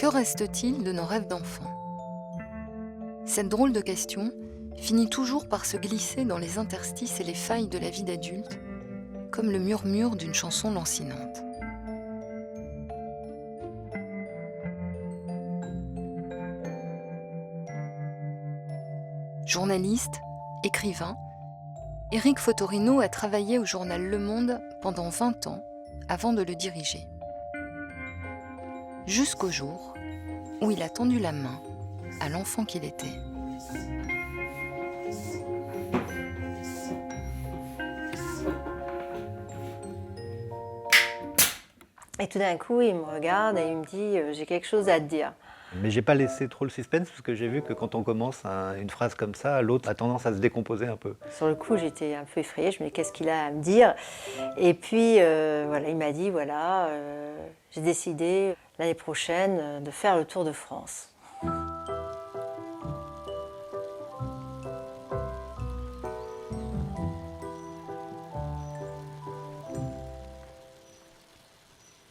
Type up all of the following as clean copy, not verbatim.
Que reste-t-il de nos rêves d'enfants? Cette drôle de question finit toujours par se glisser dans les interstices et les failles de la vie d'adulte, comme le murmure d'une chanson lancinante. Journaliste, écrivain, Éric Fotorino a travaillé au journal Le Monde pendant 20 ans avant de le diriger. Jusqu'au jour où il a tendu la main à l'enfant qu'il était. Et tout d'un coup, il me regarde et il me dit « j'ai quelque chose à te dire ». Mais j'ai pas laissé trop le suspense parce que j'ai vu que quand on commence une phrase comme ça, l'autre a tendance à se décomposer un peu. Sur le coup, j'étais un peu effrayée, je me dis « qu'est-ce qu'il a à me dire ?» Et puis, voilà, il m'a dit « voilà, j'ai décidé l'année prochaine de faire le Tour de France ».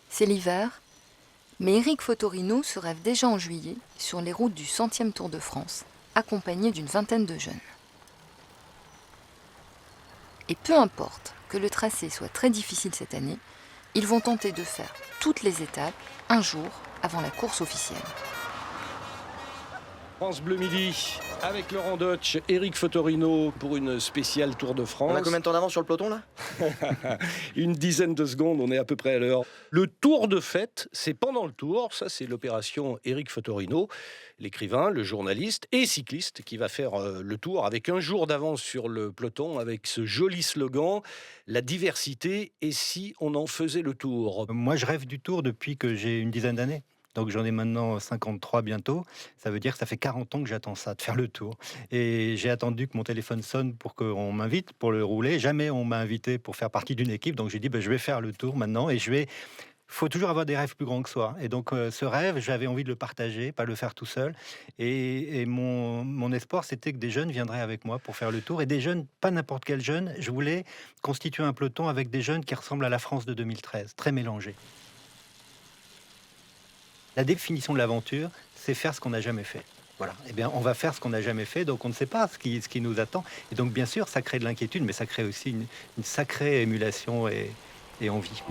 C'est l'hiver, mais Éric Fotorino se rêve déjà en juillet sur les routes du 100e Tour de France, accompagné d'une vingtaine de jeunes. Et peu importe que le tracé soit très difficile cette année, ils vont tenter de faire toutes les étapes un jour avant la course officielle. France Bleu Midi, avec Laurent Deutsch, Éric Fotorino pour une spéciale Tour de France. On a combien de temps d'avance sur le peloton là? Une dizaine de secondes, on est à peu près à l'heure. Le Tour de fête, c'est pendant le Tour, ça c'est l'opération Éric Fotorino, l'écrivain, le journaliste et cycliste qui va faire le Tour avec un jour d'avance sur le peloton, avec ce joli slogan, la diversité et si on en faisait le Tour. Moi, je rêve du Tour depuis que j'ai une dizaine d'années. Donc j'en ai maintenant 53 bientôt. Ça veut dire que ça fait 40 ans que j'attends ça, de faire le Tour. Et j'ai attendu que mon téléphone sonne pour qu'on m'invite pour le rouler. Jamais on m'a invité pour faire partie d'une équipe. Donc j'ai dit, je vais faire le Tour maintenant et je vais... faut toujours avoir des rêves plus grands que soi. Et donc ce rêve, j'avais envie de le partager, pas le faire tout seul. Et mon espoir, c'était que des jeunes viendraient avec moi pour faire le Tour. Et des jeunes, pas n'importe quel jeune. Je voulais constituer un peloton avec des jeunes qui ressemblent à la France de 2013, très mélangés. La définition de l'aventure, c'est faire ce qu'on n'a jamais fait. Voilà. Eh bien, on va faire ce qu'on n'a jamais fait, donc on ne sait pas ce qui nous attend. Et donc, bien sûr, ça crée de l'inquiétude, mais ça crée aussi une sacrée émulation et envie.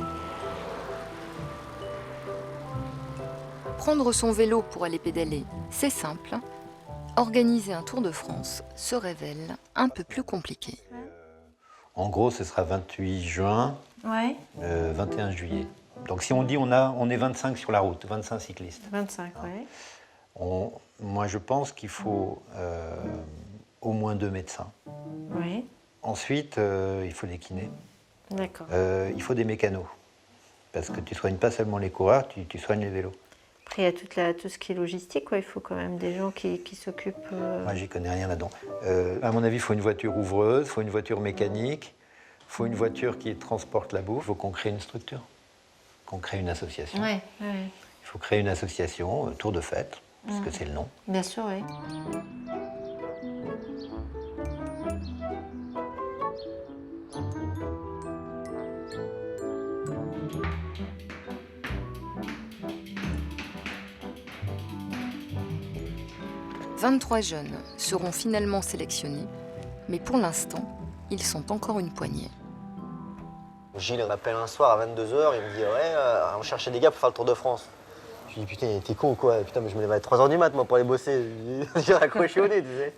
Prendre son vélo pour aller pédaler, c'est simple. Organiser un Tour de France se révèle un peu plus compliqué. En gros, ce sera 28 juin, Ouais, 21 juillet. Donc si on dit on est 25 sur la route, 25 cyclistes. 25, ouais. Moi, je pense qu'il faut au moins 2 médecins. Oui, Ensuite, il faut des kinés. d'accord. Il faut des mécanos. Parce que tu ne soignes pas seulement les coureurs, tu soignes les vélos. Après, il y a tout ce qui est logistique, quoi. Il faut quand même des gens qui s'occupent... Moi, j'y connais rien là-dedans. À mon avis, il faut une voiture ouvreuse, il faut une voiture mécanique, il faut une voiture qui transporte la bouffe. Il faut qu'on crée une structure, qu'on crée une association. Ouais. Il faut créer une association, Tour de Fête, parce que c'est le nom. Bien sûr, oui. « 23 jeunes seront finalement sélectionnés, mais pour l'instant, ils sont encore une poignée. Gilles m'appelle un soir à 22h, il me dit ouais, on cherchait des gars pour faire le Tour de France. Je lui dis putain, t'es con ou quoi? Putain, mais je me lève à 3h du mat moi pour aller bosser. J'ai raccroché au nez, tu sais.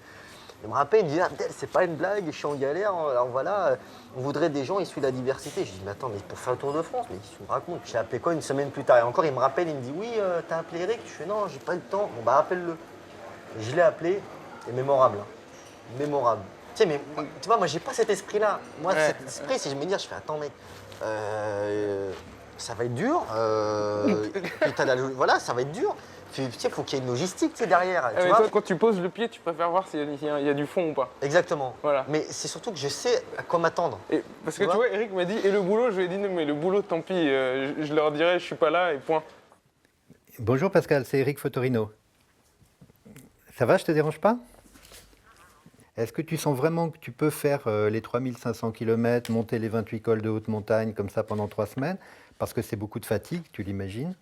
Il me rappelle, il me dit Abdel, c'est pas une blague, je suis en galère, alors voilà, on voudrait des gens issus de la diversité. Je dis mais attends, mais pour faire le Tour de France, mais tu me racontes. J'ai appelé quoi une semaine plus tard et encore il me rappelle, il me dit oui, t'as appelé Eric? Je fais non, j'ai pas eu le temps. Bon bah appelle-le. Et je l'ai appelé, et mémorable. Hein. Mémorable. Tu sais, mais tu vois, moi j'ai pas cet esprit-là. Moi, cet esprit, si je me dis, je fais attends mec, ça va être dur. Voilà, ça va être dur. Tu sais, faut qu'il y ait une logistique, tu sais, derrière. Tu vois toi, quand tu poses le pied, tu préfères voir s'il y a du fond ou pas. Exactement. Voilà. Mais c'est surtout que je sais à quoi m'attendre. Parce que tu vois, Eric m'a dit, et le boulot, je lui ai dit, non, mais le boulot, tant pis, je leur dirai, je suis pas là, et point. Bonjour Pascal, c'est Éric Fotorino. Ça va, je te dérange pas? Est-ce que tu sens vraiment que tu peux faire les 3500 km, monter les 28 cols de haute montagne comme ça pendant 3 semaines? Parce que c'est beaucoup de fatigue, tu l'imagines.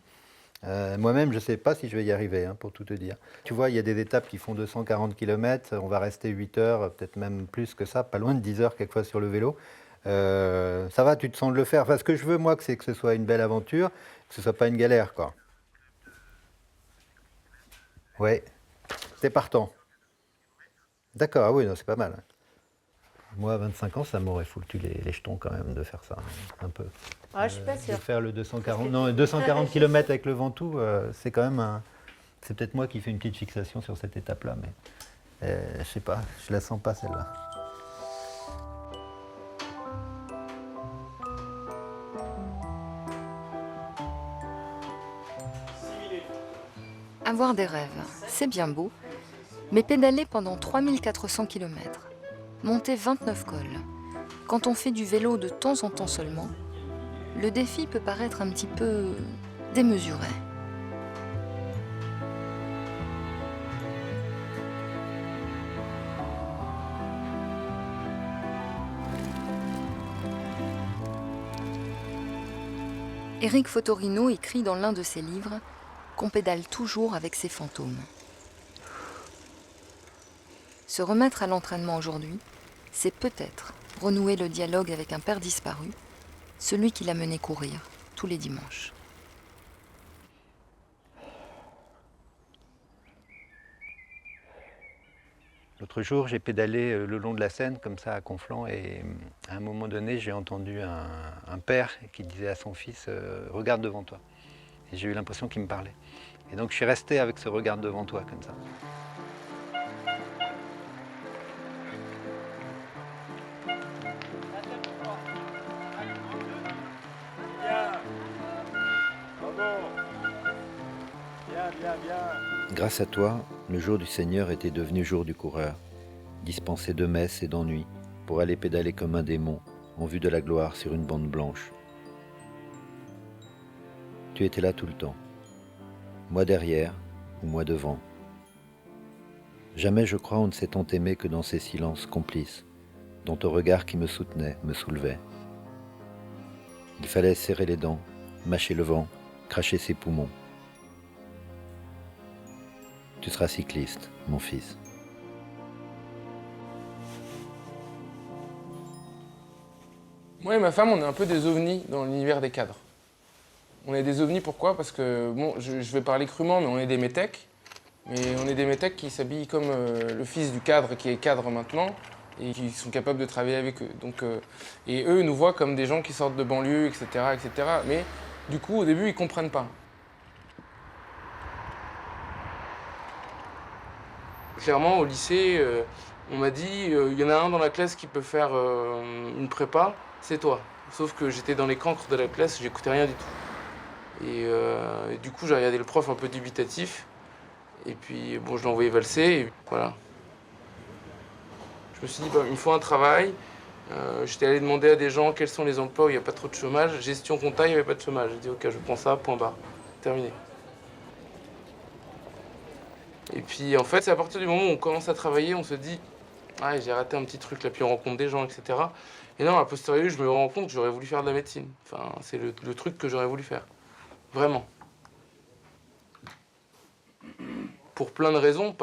Moi-même, je ne sais pas si je vais y arriver, hein, pour tout te dire. Tu vois, il y a des étapes qui font 240 km, on va rester 8 heures, peut-être même plus que ça, pas loin de 10 heures quelquefois sur le vélo. Ça va, tu te sens de le faire. Enfin, ce que je veux, moi, c'est que ce soit une belle aventure, que ce ne soit pas une galère, quoi. Ouais, t'es partant. D'accord, ah oui, non, c'est pas mal. Moi, à 25 ans, ça m'aurait foutu les jetons quand même de faire ça, un peu. Ah, je suis pas De sûre. faire le 240, non, 240 km avec le Ventoux, c'est quand même un... C'est peut-être moi qui fais une petite fixation sur cette étape-là, mais je sais pas, je la sens pas celle-là. Avoir des rêves, c'est bien beau, mais pédaler pendant 3400 km, monter 29 cols, quand on fait du vélo de temps en temps seulement, le défi peut paraître un petit peu démesuré. Éric Fotorino écrit dans l'un de ses livres qu'on pédale toujours avec ses fantômes. Se remettre à l'entraînement aujourd'hui, c'est peut-être renouer le dialogue avec un père disparu, celui qui l'a mené courir tous les dimanches. L'autre jour, j'ai pédalé le long de la Seine, comme ça, à Conflans, et à un moment donné, j'ai entendu un père qui disait à son fils « Regarde devant toi ». Et j'ai eu l'impression qu'il me parlait. Et donc, je suis resté avec ce « Regarde devant toi », comme ça. Grâce à toi, le jour du Seigneur était devenu jour du coureur, dispensé de messes et d'ennuis, pour aller pédaler comme un démon, en vue de la gloire sur une bande blanche. Tu étais là tout le temps, moi derrière ou moi devant. Jamais, je crois, on ne s'est tant aimé que dans ces silences complices, dont ton regard qui me soutenait me soulevait. Il fallait serrer les dents, mâcher le vent, cracher ses poumons. Tu seras cycliste, mon fils. Moi et ma femme, on est un peu des ovnis dans l'univers des cadres. On est des ovnis, pourquoi? Parce que, bon, je vais parler crûment, mais on est des métèques. Mais on est des métèques qui s'habillent comme le fils du cadre qui est cadre maintenant et qui sont capables de travailler avec eux. Donc, et eux nous voient comme des gens qui sortent de banlieue, etc., etc. Mais du coup, au début, ils comprennent pas. Clairement, au lycée, on m'a dit il y en a un dans la classe qui peut faire une prépa, c'est toi. Sauf que j'étais dans les cancres de la classe, j'écoutais rien du tout. Et du coup, j'ai regardé le prof un peu dubitatif. Et puis, bon, je l'ai envoyé valser, et voilà. Je me suis dit, bah, il me faut un travail. J'étais allé demander à des gens quels sont les emplois où il n'y a pas trop de chômage. Gestion comptable, il n'y avait pas de chômage. J'ai dit, ok, je prends ça, point barre. Terminé. Et puis, en fait, c'est à partir du moment où on commence à travailler, on se dit, ah, j'ai raté un petit truc là, puis on rencontre des gens, etc. Et non, a posteriori, je me rends compte que j'aurais voulu faire de la médecine. Enfin, c'est le truc que j'aurais voulu faire. Vraiment. Pour plein de raisons,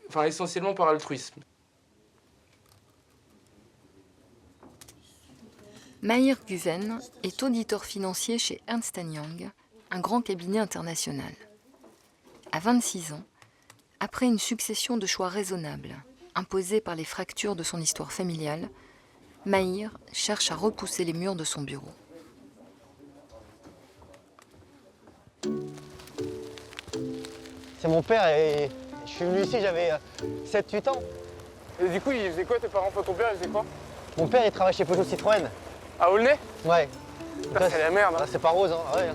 enfin, essentiellement par altruisme. Mahir Guven est auditeur financier chez Ernst & Young, un grand cabinet international. À 26 ans, après une succession de choix raisonnables, imposés par les fractures de son histoire familiale, Mahir cherche à repousser les murs de son bureau. C'est mon père et je suis venu ici, j'avais 7-8 ans. Et du coup, ils faisaient quoi tes parents? Ton père, il faisait quoi? Mon père, il travaille chez Peugeot Citroën. À Aulnay? Ouais. Putain, c'est la merde. Hein. Là, c'est pas rose, hein. Ouais.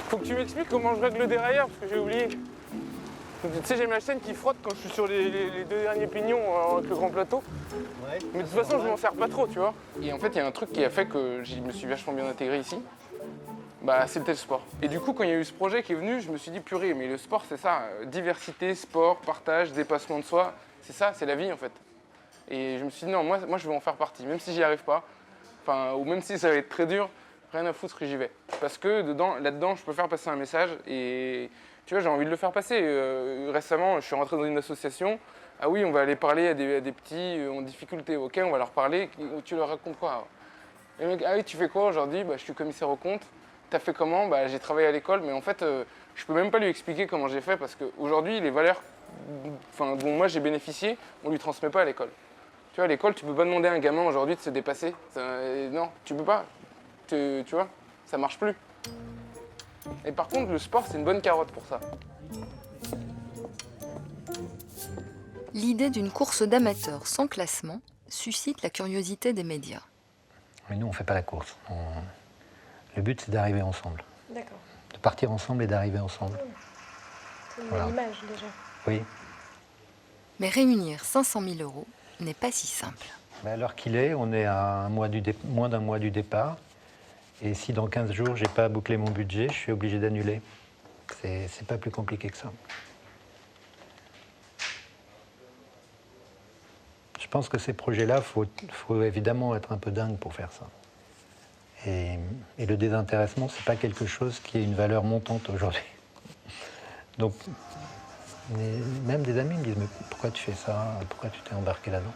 Faut que tu m'expliques comment je règle le dérailleur, parce que j'ai oublié. Tu sais, j'ai ma chaîne qui frotte quand je suis sur les deux derniers pignons avec le grand plateau. Ouais. Mais de toute façon, je m'en sers pas trop, tu vois. Et en fait, il y a un truc qui a fait que je me suis vachement bien intégré ici. Bah, c'était le sport. Et du coup, quand il y a eu ce projet qui est venu, je me suis dit, purée, mais le sport, c'est ça. Diversité, sport, partage, dépassement de soi. C'est ça, c'est la vie, en fait. Et je me suis dit, non, moi je veux en faire partie, même si j'y arrive pas. Enfin, ou même si ça va être très dur, rien à foutre et j'y vais. Parce que là-dedans, je peux faire passer un message et tu vois, j'ai envie de le faire passer. Récemment, je suis rentré dans une association. Ah oui, on va aller parler à des petits en difficulté. Ok, on va leur parler. Tu leur racontes quoi? Les mecs, ah oui, tu fais quoi aujourd'hui? Je suis commissaire aux comptes. T'as fait comment? J'ai travaillé à l'école, mais en fait, je peux même pas lui expliquer comment j'ai fait parce qu'aujourd'hui, les valeurs dont moi j'ai bénéficié, on lui transmet pas à l'école. Tu vois, à l'école, tu peux pas demander à un gamin aujourd'hui de se dépasser. Non, tu peux pas. Tu vois, ça marche plus. Et par contre, le sport, c'est une bonne carotte pour ça. L'idée d'une course d'amateurs sans classement suscite la curiosité des médias. Mais nous, on ne fait pas la course. Le but, c'est d'arriver ensemble. D'accord. De partir ensemble et d'arriver ensemble. C'est une Voilà. belle image déjà. Oui. Mais réunir 500 000 € n'est pas si simple. Mais à l'heure qu'il est, on est à moins d'un mois du départ. Et si dans 15 jours, je n'ai pas bouclé mon budget, je suis obligé d'annuler. C'est pas plus compliqué que ça. Je pense que ces projets-là, faut évidemment être un peu dingue pour faire ça. Et le désintéressement, c'est pas quelque chose qui ait une valeur montante aujourd'hui. Donc, même des amis me disent, mais pourquoi tu fais ça? Pourquoi tu t'es embarqué là-dedans?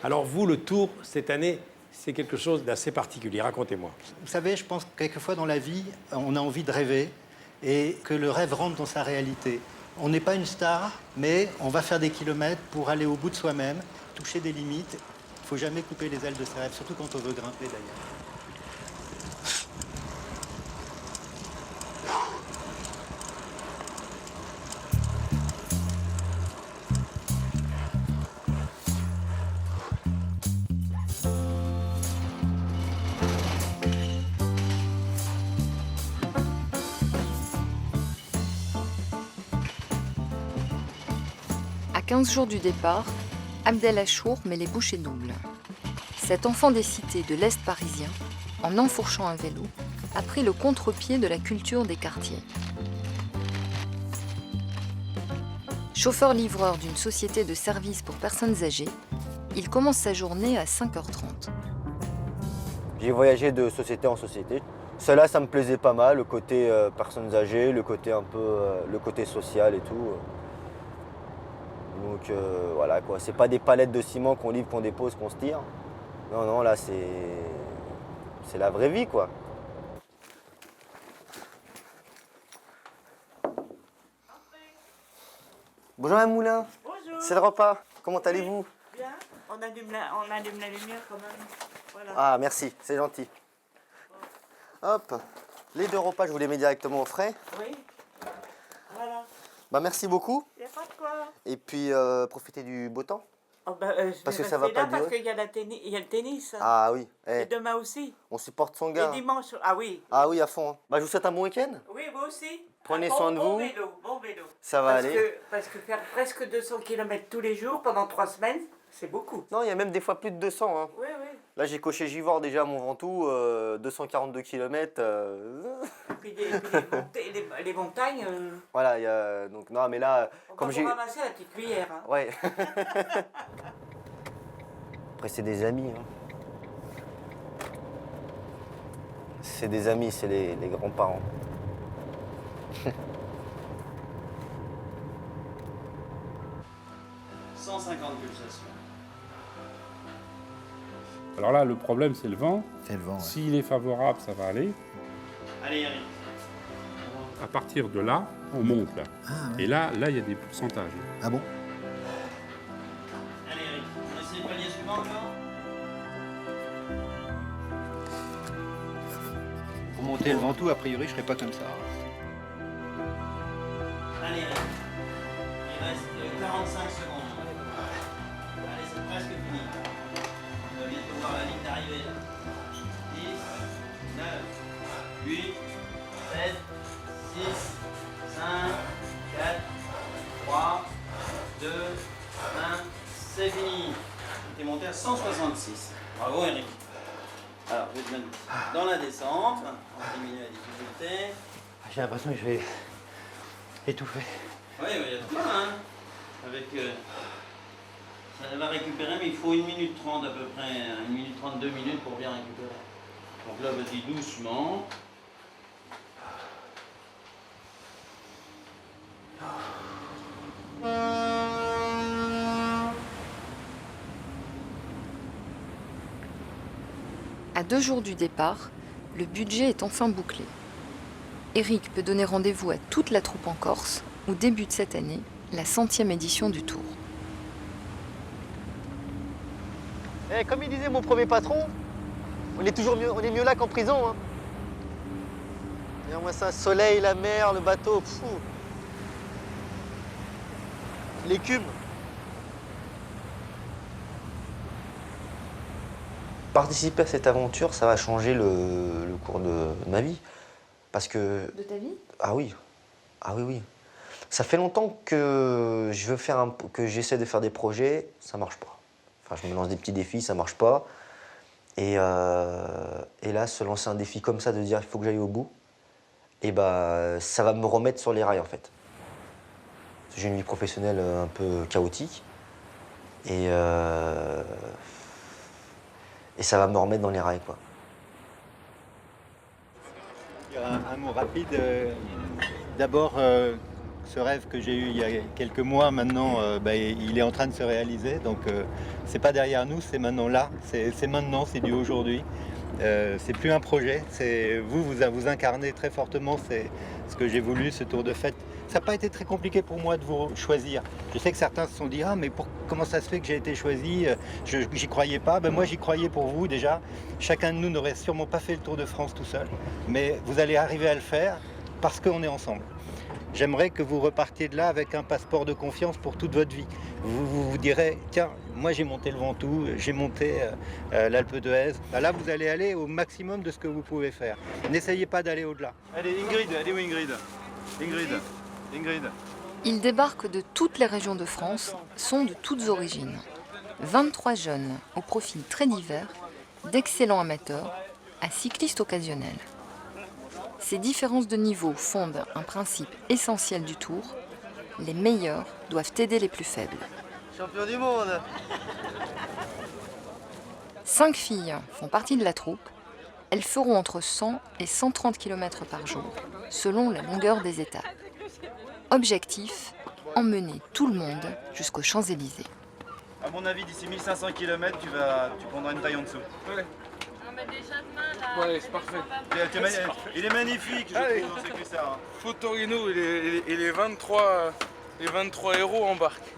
Alors vous, le Tour, cette année, c'est quelque chose d'assez particulier. Racontez-moi. Vous savez, je pense que quelquefois dans la vie, on a envie de rêver et que le rêve rentre dans sa réalité. On n'est pas une star, mais on va faire des kilomètres pour aller au bout de soi-même, toucher des limites. Il ne faut jamais couper les ailes de ses rêves, surtout quand on veut grimper d'ailleurs. À 15 jours du départ, Abdel Achour met les bouchées doubles. Cet enfant des cités de l'Est parisien, en enfourchant un vélo, a pris le contre-pied de la culture des quartiers. Chauffeur-livreur d'une société de services pour personnes âgées, il commence sa journée à 5h30. J'ai voyagé de société en société. Celle-là, ça me plaisait pas mal, le côté personnes âgées, le côté un peu, le côté social et tout. Donc voilà quoi, c'est pas des palettes de ciment qu'on livre, qu'on dépose, qu'on se tire. Non, non, là c'est la vraie vie quoi. Bonjour Mme Moulin. Bonjour. C'est le repas. Comment allez-vous? Bien. On allume la lumière quand même. Voilà. Ah merci, c'est gentil. Hop, les 2 repas je vous les mets directement au frais. Oui. Voilà. Bah merci beaucoup. Il n'y a pas de quoi. Et puis profitez du beau temps. Oh, je Parce vais que ça va rester là pas parce durer. qu'il y a le tennis. Ah oui, Et demain aussi. on supporte son Et gars. dimanche. Ah oui. Ah oui, à fond. Hein. Bah, je vous souhaite un bon week-end. Oui, vous aussi. Prenez Ah, soin de bon vous. Vélo, bon vélo. Ça va aller. Parce que faire presque 200 km tous les jours pendant 3 semaines, c'est beaucoup. Non, il y a même des fois plus de 200. Hein. Oui, oui. Là, j'ai coché Givors déjà à Mont Ventoux, 242 km. Et puis les montagnes, Voilà, il y a... Donc, non, mais là, on comme va j'ai... vous ramasser la petite cuillère. Hein. Ouais. Après, c'est des amis. Hein. C'est des amis, c'est les grands-parents. Alors là, le problème, c'est le vent. C'est le vent, ouais. S'il est favorable, ça va aller. Allez, Eric. À partir de là, on monte là. Ah, ouais. Et là, il y a des pourcentages. Ah bon? Allez, Eric. On essaie le palier suivant encore. Pour monter le Ventoux, a priori, je serais pas comme ça. Allez, Eric. Il reste 45 secondes. Allez, c'est presque fini. On va bientôt voir la ligne d'arrivée. 10, 9, 8, 7, 6, 5, 4, 3, 2, 1. C'est fini. Tu es monté à 166. Bravo, Eric. Alors, je vais te mettre dans la descente. On va diminuer la difficulté. J'ai l'impression que je vais étouffer. Oui, il y a de quoi, hein. Avec, ça va récupérer, mais il faut 1 minute 30 à peu près, 1 minute 30, 2 minutes pour bien récupérer. Donc là, vas-y doucement. À 2 jours du départ, le budget est enfin bouclé. Eric peut donner rendez-vous à toute la troupe en Corse, où débute cette année la 100e édition du Tour. Eh, comme il disait mon premier patron, on est mieux là qu'en prison. Hein. Regarde-moi ça, soleil, la mer, le bateau, l'écume. Participer à cette aventure, ça va changer le cours de ma vie. Parce que... De ta vie? Ah oui. Ah oui, oui. Ça fait longtemps que que j'essaie de faire des projets, ça marche pas. Enfin, je me lance des petits défis, ça marche pas. Et là, se lancer un défi comme ça, de dire il faut que j'aille au bout, et ça va me remettre sur les rails en fait. J'ai une vie professionnelle un peu chaotique. Et ça va me remettre dans les rails, quoi. Un mot rapide. D'abord, ce rêve que j'ai eu il y a quelques mois, maintenant, il est en train de se réaliser. Donc, c'est pas derrière nous, c'est maintenant là. C'est maintenant, c'est du aujourd'hui. C'est plus un projet. C'est vous incarnez très fortement. C'est ce que j'ai voulu, ce tour de fête. Ça n'a pas été très compliqué pour moi de vous choisir. Je sais que certains se sont dit « Ah, mais comment ça se fait que j'ai été choisi? J'y croyais pas. » Moi, j'y croyais pour vous déjà. Chacun de nous n'aurait sûrement pas fait le Tour de France tout seul. Mais vous allez arriver à le faire parce qu'on est ensemble. J'aimerais que vous repartiez de là avec un passeport de confiance pour toute votre vie. Vous direz « Tiens, moi j'ai monté le Ventoux, j'ai monté l'Alpe d'Huez. » Là, vous allez aller au maximum de ce que vous pouvez faire. N'essayez pas d'aller au-delà. Allez, Ingrid, elle est où Ingrid? Ingrid. Ils débarquent de toutes les régions de France, sont de toutes origines. 23 jeunes, au profil très divers, d'excellents amateurs à cyclistes occasionnels. Ces différences de niveau fondent un principe essentiel du Tour. Les meilleurs doivent aider les plus faibles. Champion du monde! 5 filles font partie de la troupe. Elles feront entre 100 et 130 km par jour, selon la longueur des étapes. Objectif, emmener tout le monde jusqu'aux Champs-Élysées. À mon avis, d'ici 1500 km, tu prendras une taille en dessous. Ouais. Ouais, c'est parfait. Il est magnifique, je trouve, dans ces cuissards. Fotorino et les 23 héros embarquent.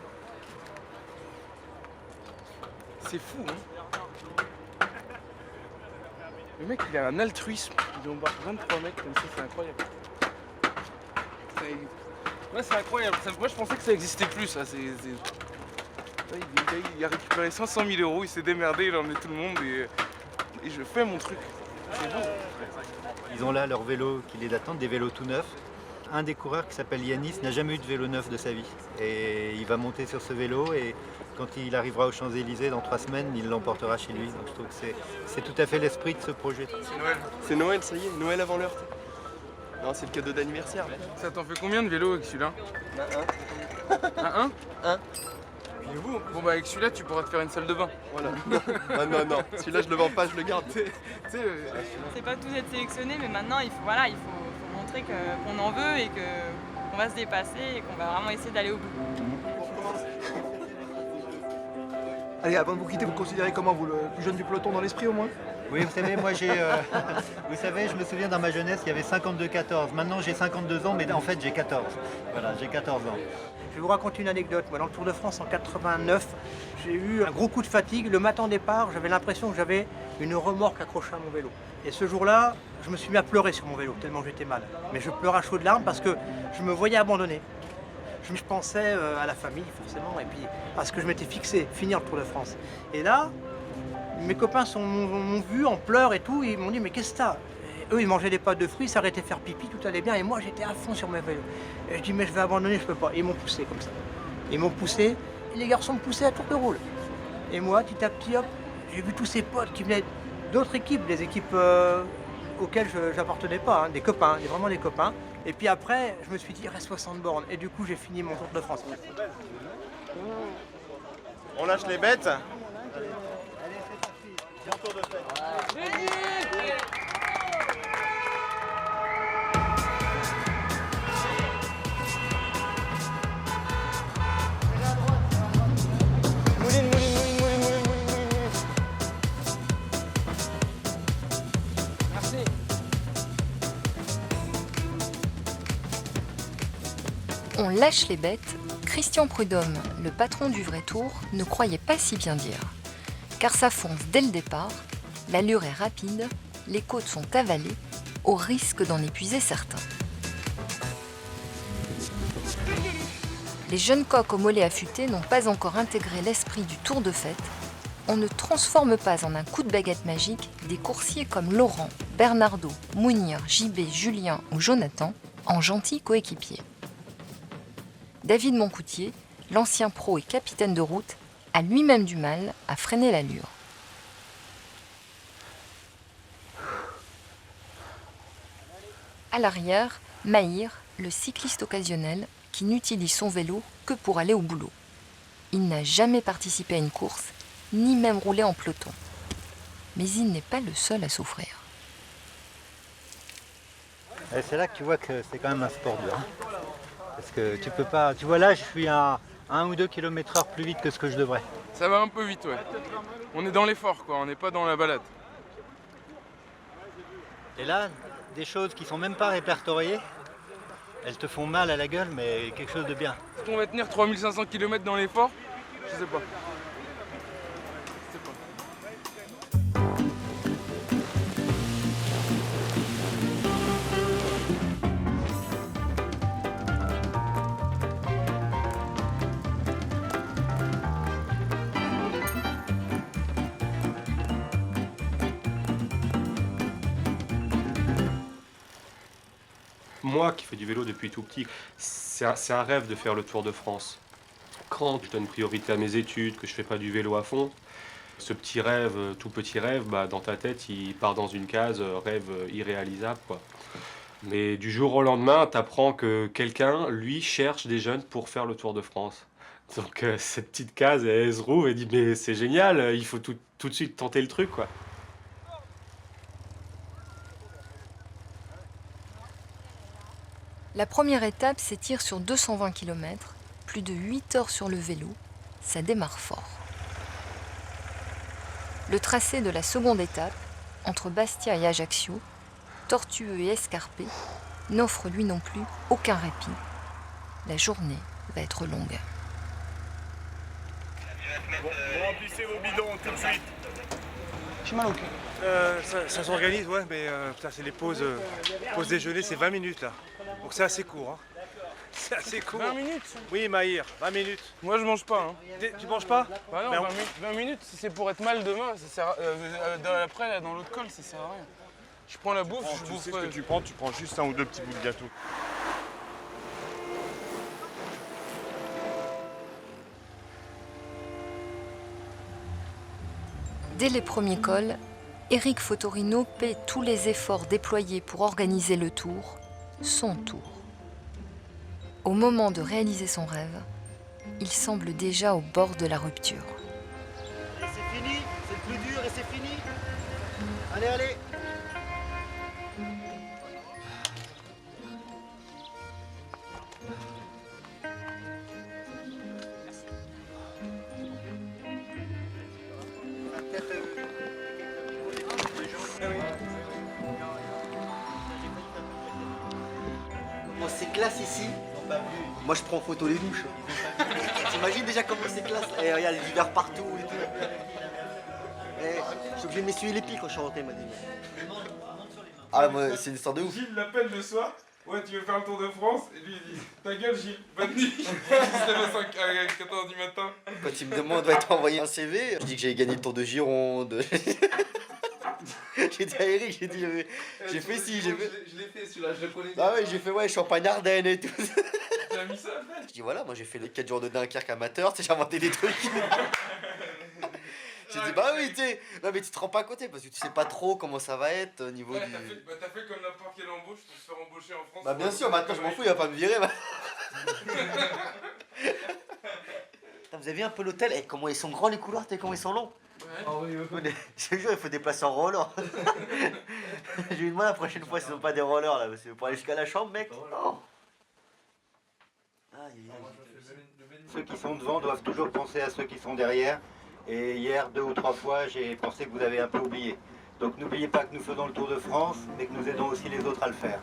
C'est fou, hein. Le mec, il a un altruisme. Il embarque 23 mecs comme ça, c'est incroyable. Ouais, c'est incroyable. Moi, je pensais que ça existait plus, ça. Ouais, il a récupéré 500 000 euros, il s'est démerdé, il a emmené tout le monde et je fais mon truc. C'est beau. Ils ont là leur vélo qui les attendent, des vélos tout neufs. Un des coureurs qui s'appelle Yanis n'a jamais eu de vélo neuf de sa vie. Et il va monter sur ce vélo et quand il arrivera aux Champs-Élysées dans 3 semaines, il l'emportera chez lui. Donc je trouve que c'est tout à fait l'esprit de ce projet. C'est Noël. C'est Noël, ça y est, Noël avant l'heure. Non, c'est le cadeau d'anniversaire. Ça t'en fait combien de vélos avec celui-là? Un. Puis vous, bon bah avec celui-là tu pourras te faire une salle de bain. Voilà. Non. Celui-là je le vends pas, je le garde. C'est pas tout être sélectionné, mais maintenant il faut montrer qu'on en veut et qu'on va se dépasser et qu'on va vraiment essayer d'aller au bout. Allez, avant de vous quitter, vous considérez comment, vous, le plus jeune du peloton dans l'esprit au moins? Oui, vous savez, moi vous savez, je me souviens dans ma jeunesse, il y avait 52-14. Maintenant j'ai 52 ans, mais en fait j'ai 14. Voilà, j'ai 14 ans. Je vais vous raconter une anecdote. Moi, dans le Tour de France en 89, j'ai eu un gros coup de fatigue. Le matin au départ, j'avais l'impression que j'avais une remorque accrochée à mon vélo. Et ce jour-là, je me suis mis à pleurer sur mon vélo, tellement j'étais mal. Mais je pleurais à chaudes larmes parce que je me voyais abandonné. Je pensais à la famille, forcément, et puis parce que je m'étais fixé, finir le Tour de France. Et là, mes copains m'ont vu en pleurs et tout, et ils m'ont dit « mais qu'est-ce que t'as ?» Eux, ils mangeaient des pâtes de fruits, ils s'arrêtaient de faire pipi, tout allait bien, et moi, j'étais à fond sur mes vélos. Et je dis « mais je vais abandonner, je peux pas ». Ils m'ont poussé comme ça. Ils m'ont poussé, et les garçons me poussaient à tour de rôle. Et moi, petit à petit, hop, j'ai vu tous ces potes qui venaient d'autres équipes, des équipes auxquelles je n'appartenais pas, hein, des copains, vraiment des copains, Et puis après, je me suis dit, il reste 60 bornes. Et du coup, j'ai fini mon Tour de France. On lâche les bêtes. On lâche les bêtes, Christian Prudhomme, le patron du Vrai Tour, ne croyait pas si bien dire. Car ça fonce dès le départ, l'allure est rapide, les côtes sont avalées, au risque d'en épuiser certains. Les jeunes coqs aux mollets affûtés n'ont pas encore intégré l'esprit du tour de fête. On ne transforme pas en un coup de baguette magique des coursiers comme Laurent, Bernardo, Mounir, JB, Julien ou Jonathan en gentils coéquipiers. David Moncoutier, l'ancien pro et capitaine de route, a lui-même du mal à freiner l'allure. À l'arrière, Mahir, le cycliste occasionnel, qui n'utilise son vélo que pour aller au boulot. Il n'a jamais participé à une course, ni même roulé en peloton. Mais il n'est pas le seul à souffrir. Et c'est là que tu vois que c'est quand même un sport dur. Parce que tu peux pas... Tu vois là, je suis à 1 ou 2 km/h plus vite que ce que je devrais. Ça va un peu vite, ouais. On est dans l'effort, quoi. On n'est pas dans la balade. Et là, des choses qui sont même pas répertoriées, elles te font mal à la gueule, mais quelque chose de bien. Est-ce qu'on va tenir 3500 km dans l'effort? Je sais pas. Moi qui fais du vélo depuis tout petit, c'est un rêve de faire le Tour de France. Quand je donne priorité à mes études, que je fais pas du vélo à fond, ce petit rêve, tout petit rêve, bah, dans ta tête, il part dans une case, rêve irréalisable, quoi. Mais du jour au lendemain, tu apprends que quelqu'un, lui, cherche des jeunes pour faire le Tour de France. Donc cette petite case, elle se rouvre et dit mais c'est génial, il faut tout de suite tenter le truc, quoi. La première étape s'étire sur 220 km, plus de 8 heures sur le vélo, ça démarre fort. Le tracé de la seconde étape, entre Bastia et Ajaccio, tortueux et escarpé, n'offre lui non plus aucun répit. La journée va être longue. Bon, remplissez vos bidons tout de suite. J'ai mal au cul. Ça s'organise, ouais, mais putain, c'est les pauses déjeuner, c'est 20 minutes là. Donc c'est assez court. Hein. C'est assez court. 20 minutes? Oui, Mahir, 20 minutes. Moi, je mange pas. Hein. Tu manges pas? Bah non, 20 minutes, si c'est pour être mal demain. Ça sert après, là, dans l'autre col, ça sert à rien. Je prends la bouffe, je bouffe. Tu sais ce que tu prends juste un ou deux petits bouts de gâteau. Dès les premiers cols, Eric Fotorino paie tous les efforts déployés pour organiser le tour, son tour. Au moment de réaliser son rêve, il semble déjà au bord de la rupture. Et c'est fini, c'est le plus dur et c'est fini. Allez, allez. Moi c'est classe ici. Moi je prends en photo les douches. T'imagines déjà comment c'est classe. Et regarde les divers partout et tout. Et je suis obligé de m'essuyer les pieds quand je suis rentré, m'a dit. Ah moi c'est une histoire de ouf. Gilles l'appelle le soir. Ouais, tu veux faire le Tour de France? Et lui il dit ta gueule Gilles, bonne nuit. Il se lève à 4h du matin. Quand il me demande va t'envoyer un CV, je dis que j'ai gagné le Tour de Gironde. J'ai dit à Eric, j'ai fait si, j'ai fait. Je l'ai fait celui-là, je le connais. Ah ouais, j'ai fait ouais, Champagne-Ardenne et tout. T'as mis ça après? Je dis voilà, moi j'ai fait les 4 jours de Dunkerque amateur, tu sais, j'ai inventé des trucs. J'ai dit, bah oui, tu sais. Non, mais tu te rends pas compte, parce que tu sais pas trop comment ça va être au niveau Ouais, du. t'as fait comme n'importe quelle embauche pour se faire embaucher en France. Bah, bien sûr, maintenant je m'en fous, il va pas me virer. Putain, vous avez vu un peu l'hôtel? Eh, comment ils sont grands les couloirs, comment ils sont longs? Ouais. Je te jure, il faut déplacer en roller. Je lui demande la prochaine fois s'ils ont pas des rollers là, parce que pour aller jusqu'à la chambre, mec. Oh. Ceux qui sont devant doivent toujours penser à ceux qui sont derrière. Et hier, 2 ou 3 fois, j'ai pensé que vous avez un peu oublié. Donc n'oubliez pas que nous faisons le Tour de France, mais que nous aidons aussi les autres à le faire.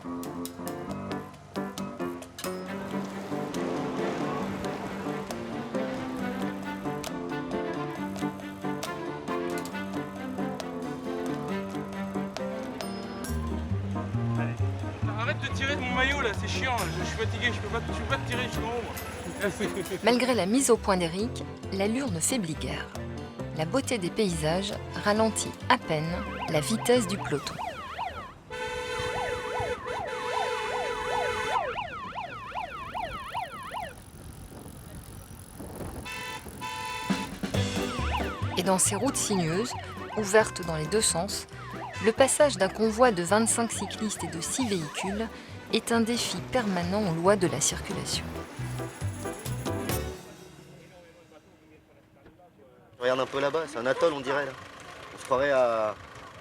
Arrête de tirer de mon maillot là, c'est chiant, je suis fatigué, je peux pas te tirer jusqu'en haut moi. Malgré la mise au point d'Éric, l'allure ne faiblit guère. La beauté des paysages ralentit à peine la vitesse du peloton. Et dans ces routes sinueuses, ouvertes dans les deux sens, le passage d'un convoi de 25 cyclistes et de 6 véhicules est un défi permanent aux lois de la circulation. Regarde un peu là-bas, c'est un atoll on dirait là. On se croirait à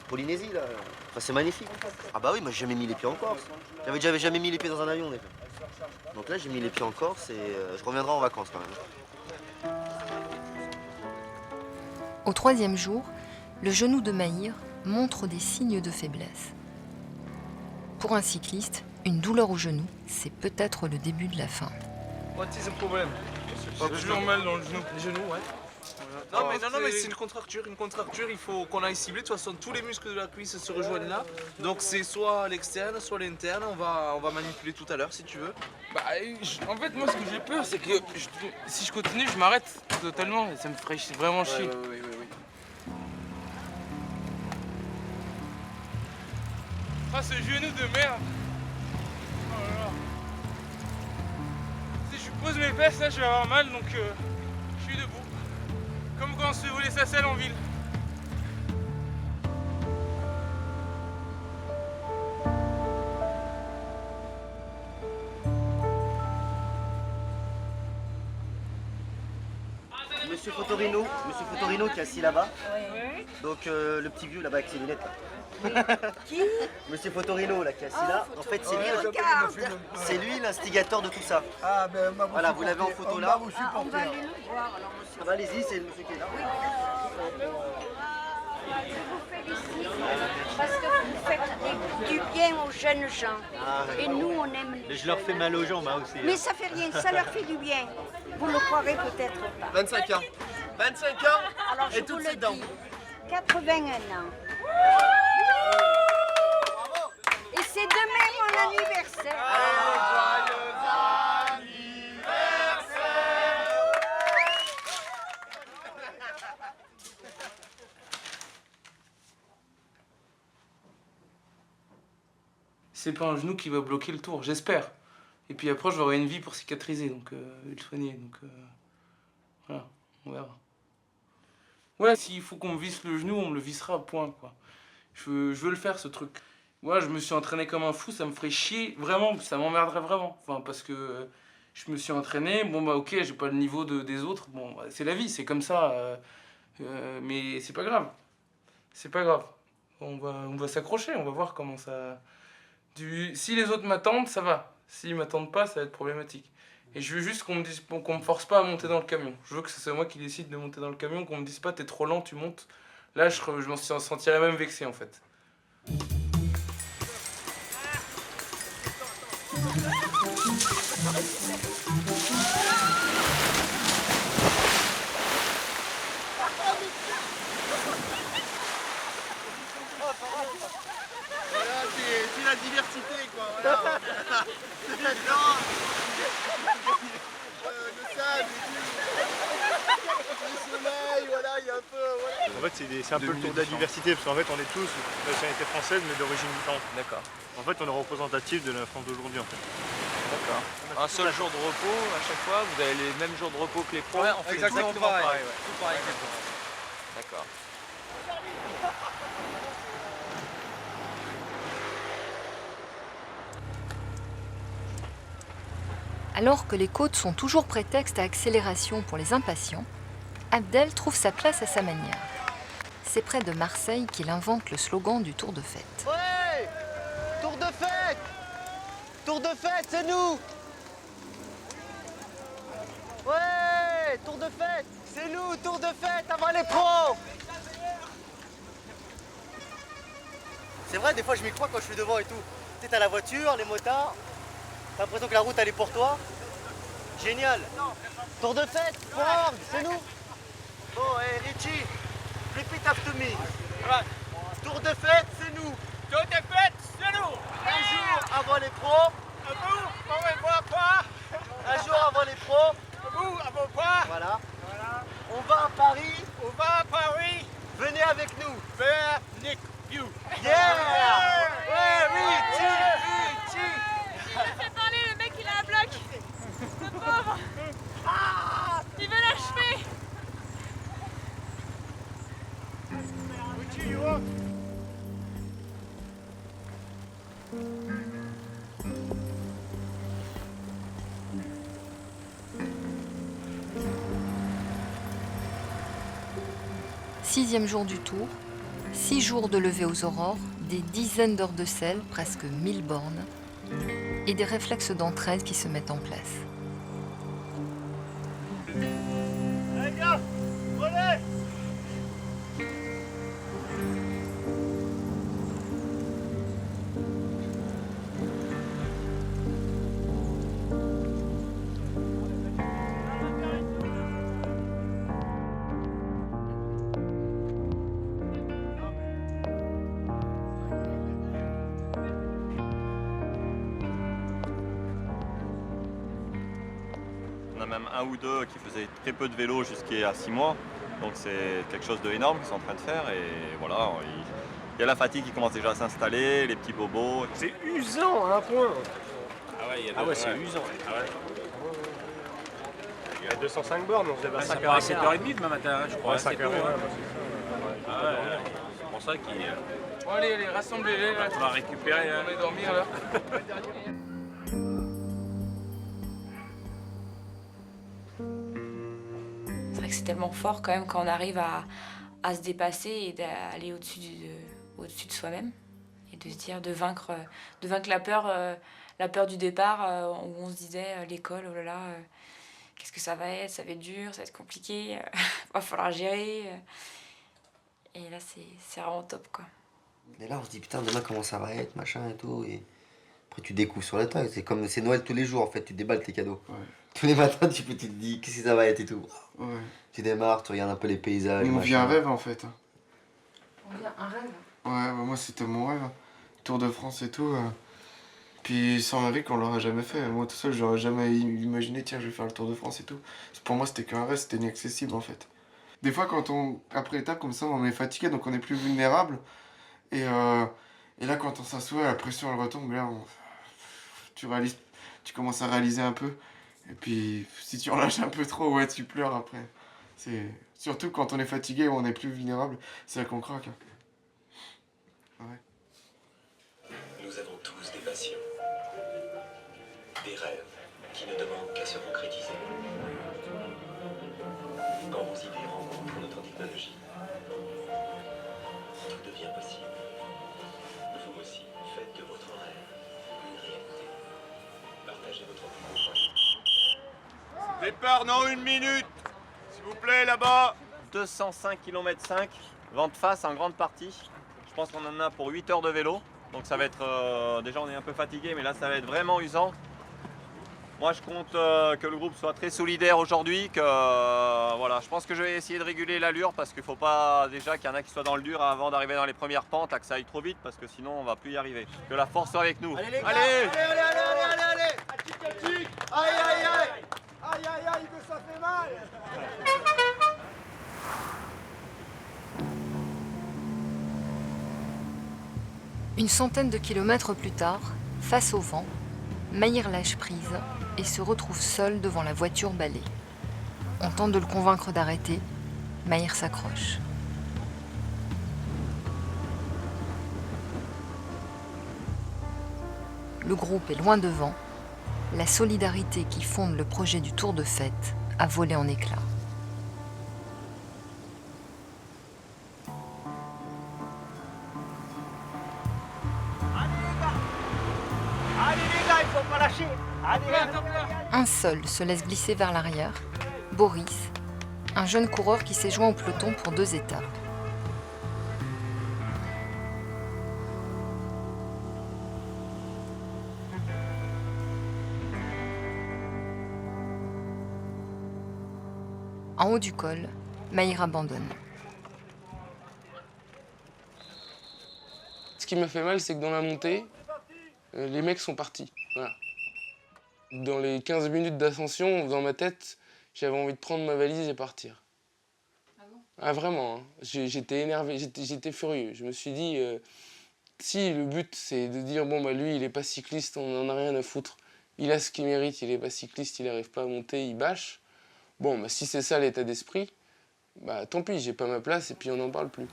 Polynésie là. Enfin c'est magnifique. Ah bah oui, moi j'ai jamais mis les pieds en Corse. J'avais jamais mis les pieds dans un avion déjà. Donc là j'ai mis les pieds en Corse et je reviendrai en vacances quand même. Au 3e jour, le genou de Mahir montre des signes de faiblesse. Pour un cycliste, une douleur au genou, c'est peut-être le début de la fin. What is the problem? J'ai toujours mal dans le genou. Les genoux, ouais. Non mais c'est une contracture. Une contracture, il faut qu'on aille cibler. De toute façon, tous les muscles de la cuisse se rejoignent là. Donc c'est soit à l'externe, soit à l'interne. On va manipuler tout à l'heure si tu veux. Bah, en fait, moi, ce que j'ai peur, c'est que si je continue, je m'arrête totalement et ça me ferait vraiment chier. Oui. Ah, ce genou de merde! Oh là là! Si je pose mes fesses, là, je vais avoir mal, donc je suis debout. Comme quand on se fait voler sa selle en ville. Monsieur Fotorino qui est assis là-bas. Donc le petit vieux là-bas avec ses lunettes là. Qui? Monsieur Fotorino là qui est assis là. En fait c'est lui l'instigateur de tout ça. Ah ben voilà, vous l'avez en photo là. On va aller le voir alors monsieur. Ah bah allez-y, c'est le monsieur qui est là. Je vous félicite parce que vous faites du bien aux jeunes gens. Et nous on aime les Mais je leur fais mal aux jambes hein, aussi. Mais ça fait rien, ça leur fait du bien. Vous le croirez peut-être pas. 25 ans. 25 ans Alors je et vous toutes le ses dents. dis, 81 ans. Et c'est demain mon anniversaire. C'est pas un genou qui va bloquer le tour, j'espère. Et puis après, j'aurai une vie pour cicatriser, donc le soigner. Donc voilà, on verra. Ouais, s'il faut qu'on me visse le genou, on me le vissera à point, quoi. Je veux le faire, ce truc. Ouais, je me suis entraîné comme un fou, ça me ferait chier, vraiment, ça m'emmerderait vraiment. Enfin, parce que je me suis entraîné, bon bah ok, j'ai pas le niveau des autres, bon, bah, c'est la vie, c'est comme ça. Mais c'est pas grave. C'est pas grave. On va s'accrocher, on va voir comment ça... Si les autres m'attendent, ça va. S'ils m'attendent pas, ça va être problématique. Et je veux juste qu'on me force pas à monter dans le camion. Je veux que ce soit moi qui décide de monter dans le camion, qu'on me dise pas t'es trop lent, tu montes. Là, je m'en sentirais même vexé en fait. Voilà, c'est la diversité quoi, voilà. C'est là-dedans. Le sable, le soleil, voilà, il y a un peu... Voilà. En fait, c'est un peu le tour de la diversité, parce qu'en fait, on est tous de nationalité française, mais d'origine différente. D'accord. En fait, on est représentatif de la France d'aujourd'hui, en fait. D'accord. Un seul jour de repos à chaque fois, vous avez les mêmes jours de repos que les pros. Ouais, on fait exactement pareil. Tout pareil que les pros. D'accord. Alors que les côtes sont toujours prétexte à accélération pour les impatients, Abdel trouve sa place à sa manière. C'est près de Marseille qu'il invente le slogan du Tour de Fête. Ouais! Tour de fête! Tour de fête, c'est nous! Ouais! Tour de fête! C'est nous, Tour de fête avant les pros! C'est vrai, des fois je m'y crois quand je suis devant et tout. Tu sais, t'as la voiture, les motards, t'as l'impression que la route elle est pour toi. Génial! Tour de fête, Ford, c'est nous! Bon, hey Richie, repeat after me. Tour de fête, c'est nous! Tour de fête, c'est nous! Un jour avant les pros. Un jour avant les pros. Voilà. On va à Paris. Venez avec nous. Yeah! Ouais, Richie! Fais parler, le mec il a un bloc. Le pauvre. Il veut l'achever. Richie, you up? Sixième jour du Tour, 6 jours de levée aux aurores, des dizaines d'heures de selle, presque 1000 bornes, et des réflexes d'entraide qui se mettent en place. Les gars, prenez! On a même un ou deux qui faisaient très peu de vélo jusqu'à 6 mois. Donc c'est quelque chose d'énorme qu'ils sont en train de faire. Et voilà, il y a la fatigue qui commence déjà à s'installer, les petits bobos. C'est usant à un point. Ah ouais, c'est usant. Il y a 205 bornes, on se débat. Ça part à 7h30 demain matin, je crois. Ouais, 5h30. C'est pour ça qu'il Bon, allez, rassemblez-les. Là. va récupérer. On va dormir là. C'est vrai que c'est tellement fort quand même quand on arrive à se dépasser et d'aller au-dessus de soi-même et de se dire de vaincre la peur du départ où on se disait l'école, oh là là, qu'est-ce que ça va être dur, ça va être compliqué, va falloir gérer. Et là c'est vraiment top quoi. Et là on se dit putain demain comment ça va être, machin et tout. Et après tu découvres sur le tas, c'est comme c'est Noël tous les jours en fait, tu déballes tes cadeaux. Ouais. Tous les matins tu te dis qu'est-ce que ça va être et tout. Ouais. Tu démarres, tu regardes un peu les paysages. On vit un rêve en fait. On vit un rêve. Ouais, moi c'était mon rêve. Tour de France et tout. Puis sans Eric on l'aurait jamais fait. Moi tout seul j'aurais jamais imaginé tiens je vais faire le Tour de France et tout. Pour moi c'était qu'un rêve, c'était inaccessible en fait. Des fois quand après l'étape comme ça on est fatigué donc on est plus vulnérable. Et là quand on s'assoit la pression elle retombe, là tu commences à réaliser un peu. Et puis si tu relâches un peu trop, ouais tu pleures après. C'est surtout quand on est fatigué ou on est plus vulnérable, c'est là qu'on craque. Ouais. Nous avons tous des passions, des rêves qui ne demandent qu'à se concrétiser. Quand vos idées rencontrent notre technologie, tout devient possible. Vous aussi, faites de votre rêve une réalité. Partagez votre pouvoir. Départ dans 1 minute, s'il vous plaît, là-bas. 205 km/5, vent de face en grande partie. Je pense qu'on en a pour 8 heures de vélo. Donc ça va être, déjà on est un peu fatigué, mais là ça va être vraiment usant. Moi je compte que le groupe soit très solidaire aujourd'hui, voilà, je pense que je vais essayer de réguler l'allure parce qu'il ne faut pas déjà qu'il y en a qui soient dans le dur avant d'arriver dans les premières pentes, là, que ça aille trop vite parce que sinon on va plus y arriver. Que la force soit avec nous. Allez les gars, allez. Aïe aïe aïe. Aïe aïe aïe que ça fait mal. Une centaine de kilomètres plus tard, face au vent, Mahir lâche prise et se retrouve seul devant la voiture balai. On tente de le convaincre d'arrêter, Mahir s'accroche. le groupe est loin devant, la solidarité qui fonde le projet du Tour de Fête a volé en éclats. Allez les gars, il faut pas lâcher. Un seul se laisse glisser vers l'arrière, Boris, un jeune coureur qui s'est joint au peloton pour 2 étapes. En haut du col, Maïr abandonne. Ce qui m'a fait mal, c'est que dans la montée, les mecs sont partis. Voilà. Dans les 15 minutes d'ascension, dans ma tête, j'avais envie de prendre ma valise et partir. Ah bon? Ah vraiment, hein. J'étais énervé, j'étais furieux. Je me suis dit, si le but c'est de dire, bon bah lui il est pas cycliste, on en a rien à foutre. Il a ce qu'il mérite, il est pas cycliste, il arrive pas à monter, il bâche. Bon bah si c'est ça l'état d'esprit, bah tant pis, j'ai pas ma place et puis on n'en parle plus.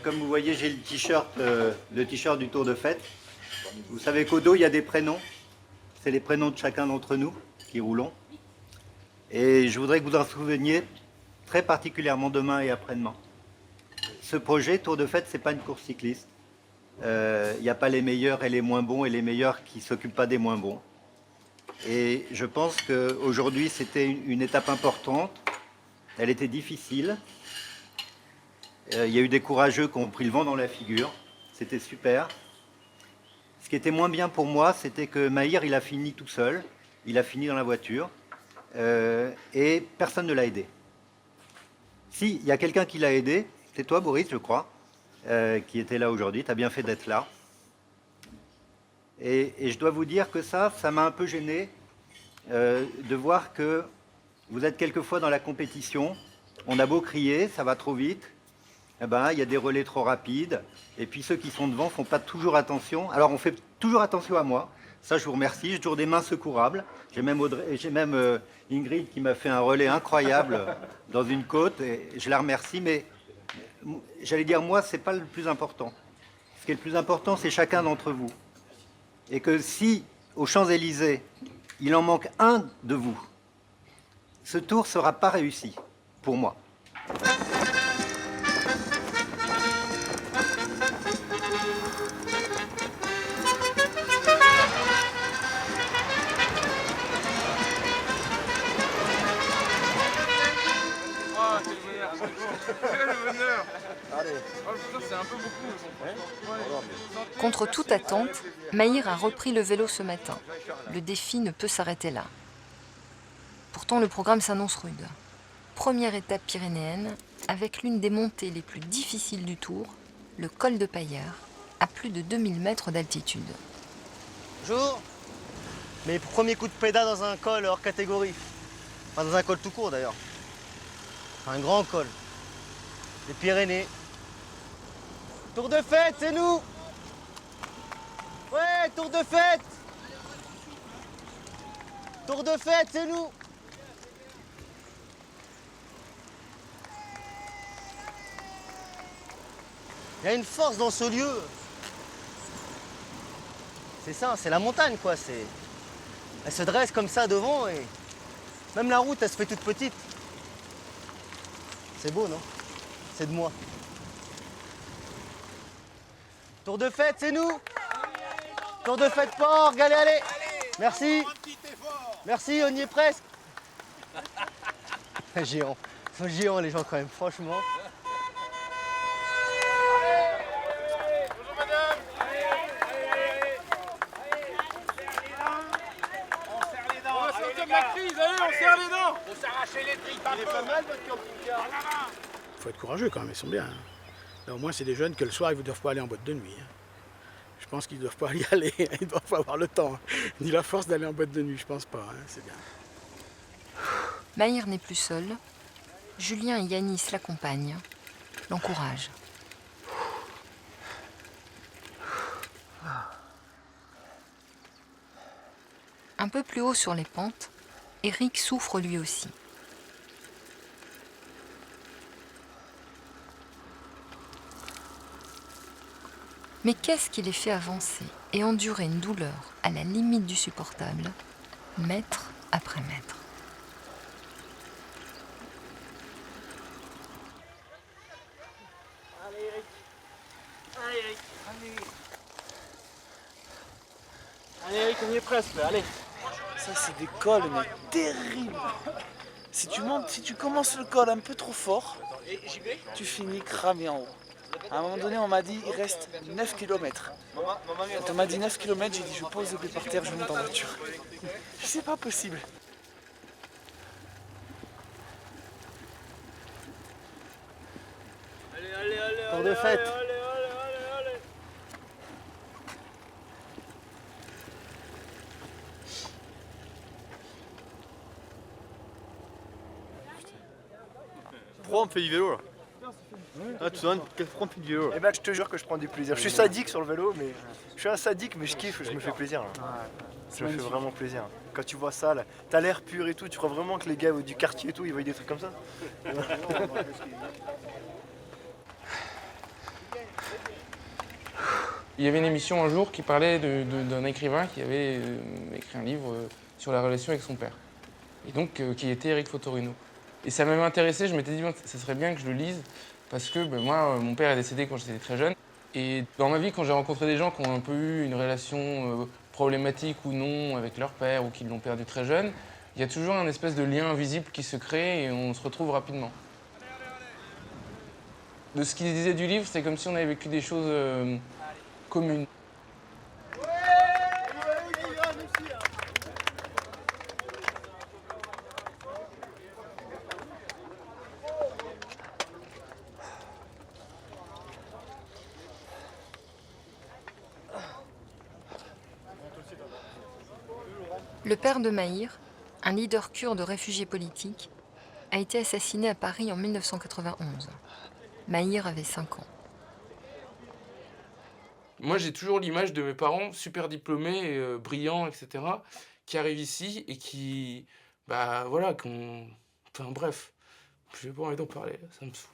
Comme vous voyez, j'ai le t-shirt du Tour de Fête. Vous savez qu'au dos, il y a des prénoms. C'est les prénoms de chacun d'entre nous qui roulons. Et je voudrais que vous en souveniez très particulièrement demain et après-demain. Ce projet, Tour de Fête, ce n'est pas une course cycliste. Il n'y a pas les meilleurs et les moins bons et les meilleurs qui ne s'occupent pas des moins bons. Et je pense qu'aujourd'hui, c'était une étape importante. Elle était difficile. Il y a eu des courageux qui ont pris le vent dans la figure. C'était super. Ce qui était moins bien pour moi, c'était que Maïr, il a fini tout seul. Il a fini dans la voiture. Et personne ne l'a aidé. Si, il y a quelqu'un qui l'a aidé. C'est toi, Boris, je crois, qui était là aujourd'hui. Tu as bien fait d'être là. Et je dois vous dire que ça m'a un peu gêné de voir que vous êtes quelquefois dans la compétition. On a beau crier, ça va trop vite. Eh ben, il y a des relais trop rapides, et puis ceux qui sont devant ne font pas toujours attention. Alors on fait toujours attention à moi, ça je vous remercie, j'ai toujours des mains secourables. J'ai même Ingrid qui m'a fait un relais incroyable dans une côte, et je la remercie, mais j'allais dire moi, c'est pas le plus important. Ce qui est le plus important, c'est chacun d'entre vous. Et que si, aux Champs-Élysées, il en manque un de vous, ce tour ne sera pas réussi, pour moi. Contre toute attente, Maïr a repris le vélo ce matin. Le défi ne peut s'arrêter là. Pourtant, le programme s'annonce rude. Première étape pyrénéenne, avec l'une des montées les plus difficiles du Tour, le col de Payeur, à plus de 2000 mètres d'altitude. Bonjour. Mes premiers coups de pédale dans un col hors catégorie. Enfin, dans un col tout court d'ailleurs. Un grand col. Les Pyrénées. Tour de Fête, c'est nous! Ouais, Tour de Fête! Tour de Fête, c'est nous! Il y a une force dans ce lieu. C'est ça, c'est la montagne quoi. Elle se dresse comme ça devant et même la route, elle se fait toute petite. C'est beau, non? C'est de moi. Tour de Fête, c'est nous! Tour de Fête Port, allez! Merci! Merci, on y est presque! Géant. Ils sont géants les gens quand même, franchement. Bonjour madame. On serre les dents. On va sortir de la crise, allez, on serre les dents. On s'arracher les tripes. Il est pas mal votre camping-car. Il faut être courageux quand même, ils sont bien. Hein. Là, au moins, c'est des jeunes que le soir, ils ne doivent pas aller en boîte de nuit. Hein. Je pense qu'ils ne doivent pas y aller, ils ne doivent pas avoir le temps, ni la force d'aller en boîte de nuit, je pense pas, hein. C'est bien. Maïr n'est plus seul. Julien et Yanis l'accompagnent, l'encouragent. Un peu plus haut sur les pentes, Eric souffre lui aussi. Mais qu'est-ce qui les fait avancer et endurer une douleur à la limite du supportable, mètre après mètre? Allez Eric. Allez Eric. Allez Eric, on y est presque là, allez. Ça c'est des cols mais terribles. Si tu commences le col un peu trop fort, tu finis cramé en haut. À un moment donné, on m'a dit il reste 9 km. Quand on m'a dit 9 km, j'ai dit je pose le pied par terre, je monte en voiture. C'est pas possible. Tour de fête. Pourquoi on fait du vélo là? Ah, tu vois, pourquoi on fait du vélo? Eh ben, je te jure que je prends du plaisir. Je suis sadique sur le vélo, mais je suis un sadique, mais je kiffe, je me fais plaisir. Là. Je me fais vraiment plaisir. Quand tu vois ça, là, t'as l'air pur et tout, tu crois vraiment que les gars du quartier et tout, ils voient des trucs comme ça? Il y avait une émission un jour qui parlait d'un écrivain qui avait écrit un livre sur la relation avec son père. Et donc, qui était Eric Fotorino. Et ça m'avait intéressé, je m'étais dit, ça serait bien que je le lise, parce que moi, mon père est décédé quand j'étais très jeune. Et dans ma vie, quand j'ai rencontré des gens qui ont un peu eu une relation problématique ou non avec leur père, ou qui l'ont perdu très jeune, il y a toujours un espèce de lien invisible qui se crée et on se retrouve rapidement. De ce qu'il disait du livre, c'est comme si on avait vécu des choses communes. Le père de Maïr, un leader kurde de réfugiés politiques, a été assassiné à Paris en 1991. Maïr avait 5 ans. Moi, j'ai toujours l'image de mes parents, super diplômés, brillants, etc., qui arrivent ici et qui... voilà, qu'on... Enfin, bref, j'ai pas envie d'en parler, ça me saoule.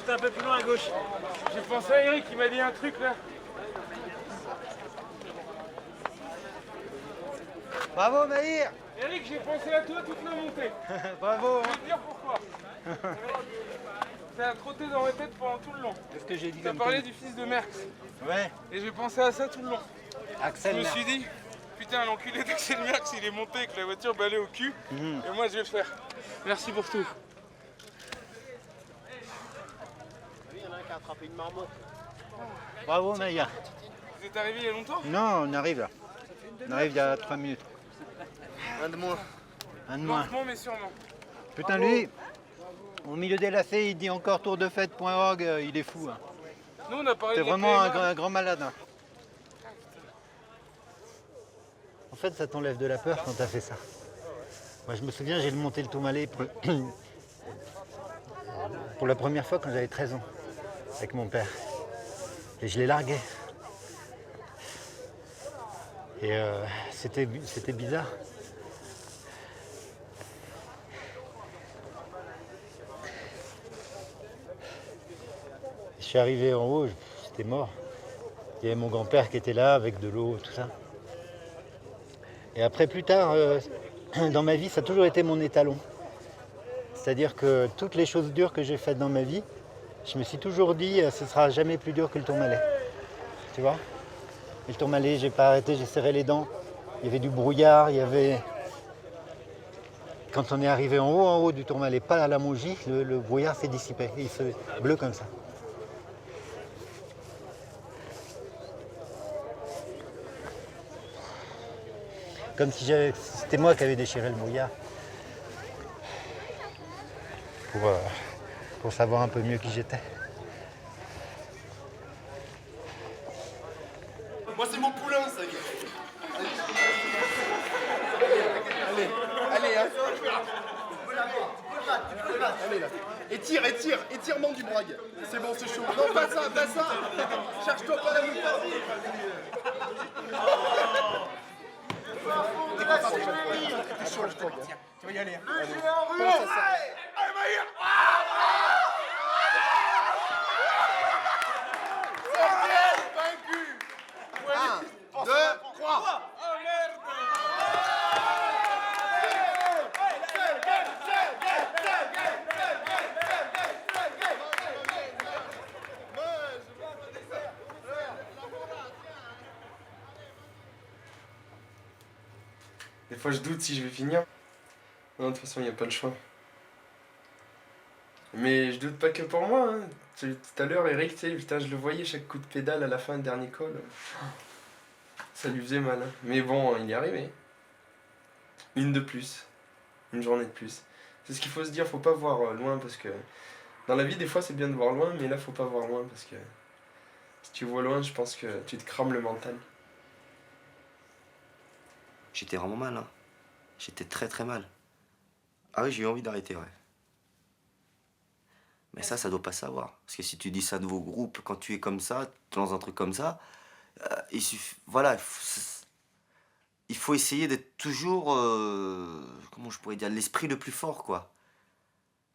Un peu plus loin à gauche. J'ai pensé à Eric, il m'a dit un truc là. Bravo Maïr. Eric, j'ai pensé à toi toute la montée. Bravo. Je vais te dire pourquoi. Ça a trotté dans ma tête pendant tout le long. Qu'est-ce que j'ai dit? Tu as parlé du fils de Merckx. Ouais. Et j'ai pensé à ça tout le long. Axel Je me suis dit, putain, l'enculé d'Axel Merckx, il est monté avec la voiture balai au cul. Et moi, je vais le faire. Merci pour tout. Attraper une marmotte. Bravo Maïa. Vous êtes arrivé il y a longtemps? Non, on arrive là. On arrive il y a 3 minutes. Un de moins. Un de moins. Lentement mais sûrement. Putain lui, au milieu des lacets, il dit encore tourdefête.org, il est fou. Hein. Nous on a parlé T'es de vraiment PMA. un grand malade. Hein. En fait, ça t'enlève de la peur quand t'as fait ça. Moi je me souviens, j'ai monté le Tourmalet pour la première fois quand j'avais 13 ans. Avec mon père. Et je l'ai largué. Et c'était bizarre. Je suis arrivé en haut, j'étais mort. Il y avait mon grand-père qui était là avec de l'eau, tout ça. Et après, plus tard, dans ma vie, ça a toujours été mon étalon. C'est-à-dire que toutes les choses dures que j'ai faites dans ma vie, je me suis toujours dit, ce sera jamais plus dur que le Tourmalet. Tu vois? Et le Tourmalet, j'ai pas arrêté, j'ai serré les dents. Il y avait du brouillard, il y avait... Quand on est arrivé en haut du Tourmalet, pas à la Mongie, le brouillard s'est dissipé. Il se bleu comme ça. Comme si c'était moi qui avais déchiré le brouillard. Pour savoir un peu mieux qui j'étais. Moi, c'est mon poulain, ça y est. Allez, hein. Allez, là. Étirement du bras. C'est bon, c'est chaud. Non, pas ça. Cherche-toi pas la moutarde. T'es pas fort, t'es chaud, je crois. Tu vas y aller. Pense à ça. Vaincu. 1, 2, 3. Des fois, je doute si je vais finir. Non, de toute façon, il n'y a pas le choix. Mais je doute pas que pour moi. Hein. Tout à l'heure, Eric, tu sais, putain, je le voyais, chaque coup de pédale à la fin du dernier col. Ça lui faisait mal. Hein. Mais bon, il y est arrivé. Une de plus. Une journée de plus. C'est ce qu'il faut se dire, faut pas voir loin parce que... Dans la vie, des fois, c'est bien de voir loin, mais là, faut pas voir loin parce que... Si tu vois loin, je pense que tu te crames le mental. J'étais vraiment mal, hein. J'étais très très mal. Ah oui, j'ai eu envie d'arrêter, ouais. Mais ça doit pas savoir. Parce que si tu dis ça de vos groupes, quand tu es comme ça, dans un truc comme ça, il suffit... Voilà, il faut essayer d'être toujours... comment je pourrais dire? L'esprit le plus fort, quoi.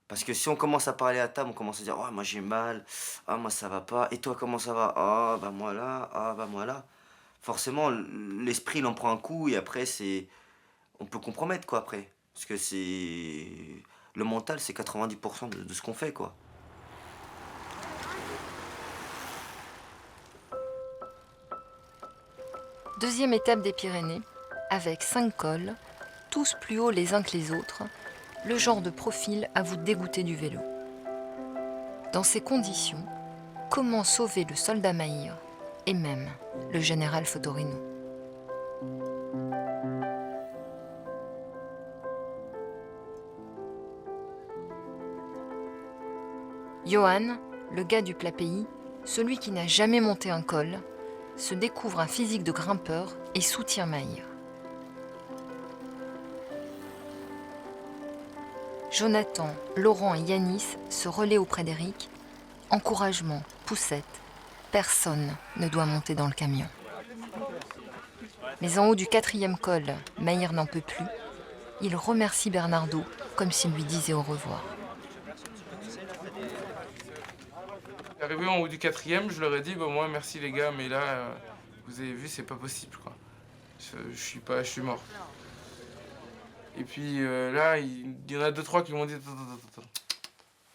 Parce que si on commence à parler à table, on commence à dire « Oh, moi j'ai mal. Ah, moi ça va pas. Et toi, comment ça va? Ah, bah moi là. Ah, bah moi là. » Forcément, l'esprit, il en prend un coup et après, c'est... On peut compromettre, quoi, après. Parce que c'est... Le mental, c'est 90% de ce qu'on fait, quoi. Deuxième étape des Pyrénées, avec 5 cols, tous plus hauts les uns que les autres, le genre de profil à vous dégoûter du vélo. Dans ces conditions, comment sauver le soldat Maïr et même le général Fotorino? Johan, le gars du plat pays, celui qui n'a jamais monté un col, se découvre un physique de grimpeur et soutient Maïr. Jonathan, Laurent et Yanis se relaient auprès d'Eric. Encouragement, poussette, personne ne doit monter dans le camion. Mais en haut du 4e col, Maïr n'en peut plus. Il remercie Bernardo comme s'il lui disait au revoir. Arrivé en haut du 4e, je leur ai dit bon, moi merci les gars, mais là vous avez vu, c'est pas possible, quoi. Je suis mort. Et puis là, il y en a 2-3 qui m'ont dit attends.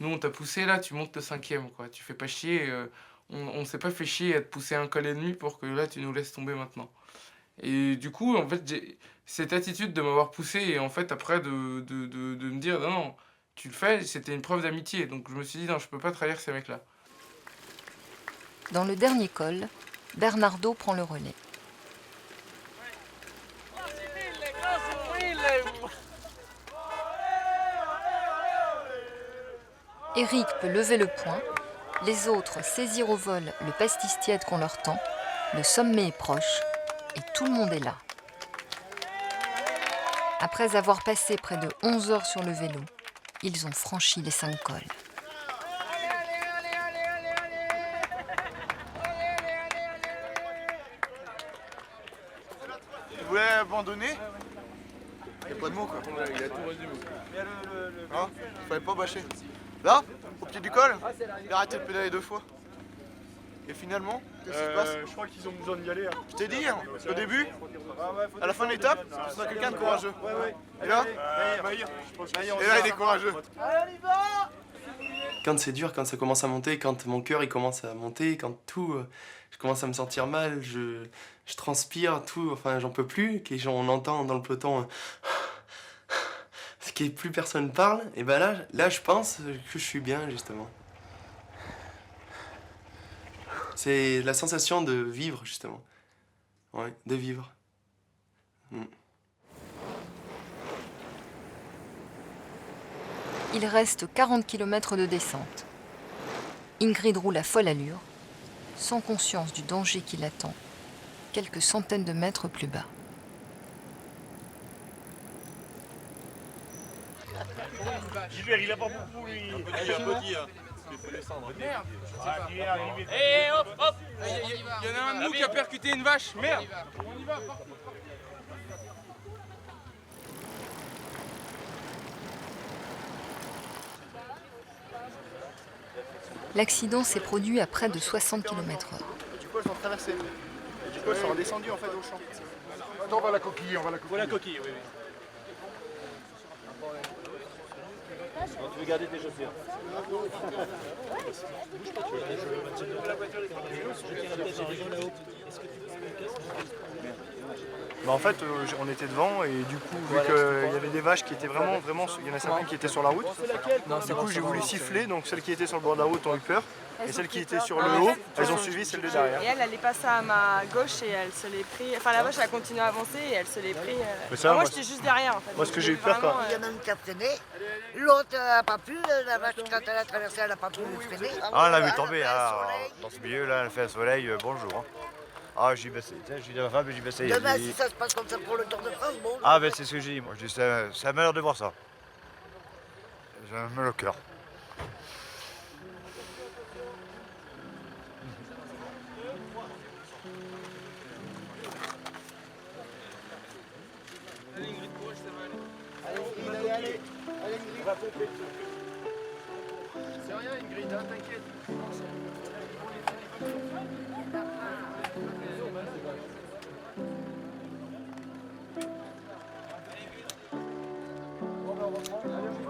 Nous on t'a poussé là, tu montes le 5e, quoi. Tu fais pas chier, on s'est pas fait chier à te pousser un col et demi pour que là tu nous laisses tomber maintenant. Et du coup, en fait, j'ai cette attitude de m'avoir poussé et en fait après de me dire non, tu le fais, c'était une preuve d'amitié. Donc je me suis dit non, je peux pas trahir ces mecs-là. Dans le dernier col, Bernardo prend le relais. Eric peut lever le poing, les autres saisir au vol le pastis tiède qu'on leur tend, le sommet est proche et tout le monde est là. Après avoir passé près de 11 heures sur le vélo, ils ont franchi les 5 cols. Tu voulais abandonner? Y'a pas de mots, quoi. Il a tout résumé. Hein? Fallait pas bâcher. Là, au pied du col, il a arrêté de pédaler 2 fois. Et finalement, qu'est-ce qui se passe? Je crois qu'ils ont besoin d'y aller. Hein. Je t'ai dit, hein, au début, à la fin de l'étape, ce sera quelqu'un de courageux. Et là, et là, il est courageux. Allez, on y va! Quand c'est dur, quand ça commence à monter, quand mon cœur il commence à monter, quand tout, je commence à me sentir mal, je transpire, tout, enfin j'en peux plus, on entend dans le peloton ce que plus personne parle, et ben là je pense que je suis bien justement. C'est la sensation de vivre justement, ouais, de vivre. Il reste 40 km de descente. Ingrid roule à folle allure, sans conscience du danger qui l'attend, quelques centaines de mètres plus bas. Il a pas beaucoup, lui. Un petit, hein. Il faut descendre. Merde. Eh, hop, hop. Il y en a un de nous qui a percuté une vache. Merde. On y va. L'accident s'est produit à près de 60 km/h. Du coup, elles sont traversées. Et du coup, elles sont redescendues en fait au champ. Non, on va la coquiller, on va la coquiller. Voilà la coquille, oui. Quand tu veux garder tes chaussures. Bah en fait, on était devant et du coup, vu qu'il y avait des vaches qui étaient vraiment, il y en a certaines qui étaient sur la route. Du coup, j'ai voulu siffler, donc celles qui étaient sur le bord de la route ont eu peur. Et celles qui étaient sur le haut, elles ont suivi celles de derrière. Et elle est passée à ma gauche et elle se l'est pris. Enfin, la vache a continué à avancer et elle se l'est pris. Moi, j'étais juste derrière en fait. Moi, ce que j'ai eu peur quand. Il y en a une qui a freiné, l'autre n'a pas pu, la vache quand elle a traversé, elle n'a pas pu freiner. Ah, on l'a vu tomber, dans ce milieu-là, elle fait un soleil, bonjour. Ah, j'y baissais, je dis à ma femme, j'y baissais. Demain, si ça se passe comme ça pour le Tour de France, bon. Ah, ben c'est ce que j'ai dit, moi, je dis, c'est un malheur de voir ça. J'ai mal au cœur. Allez, on va pomper. C'est rien, Ingrid, hein, t'inquiète.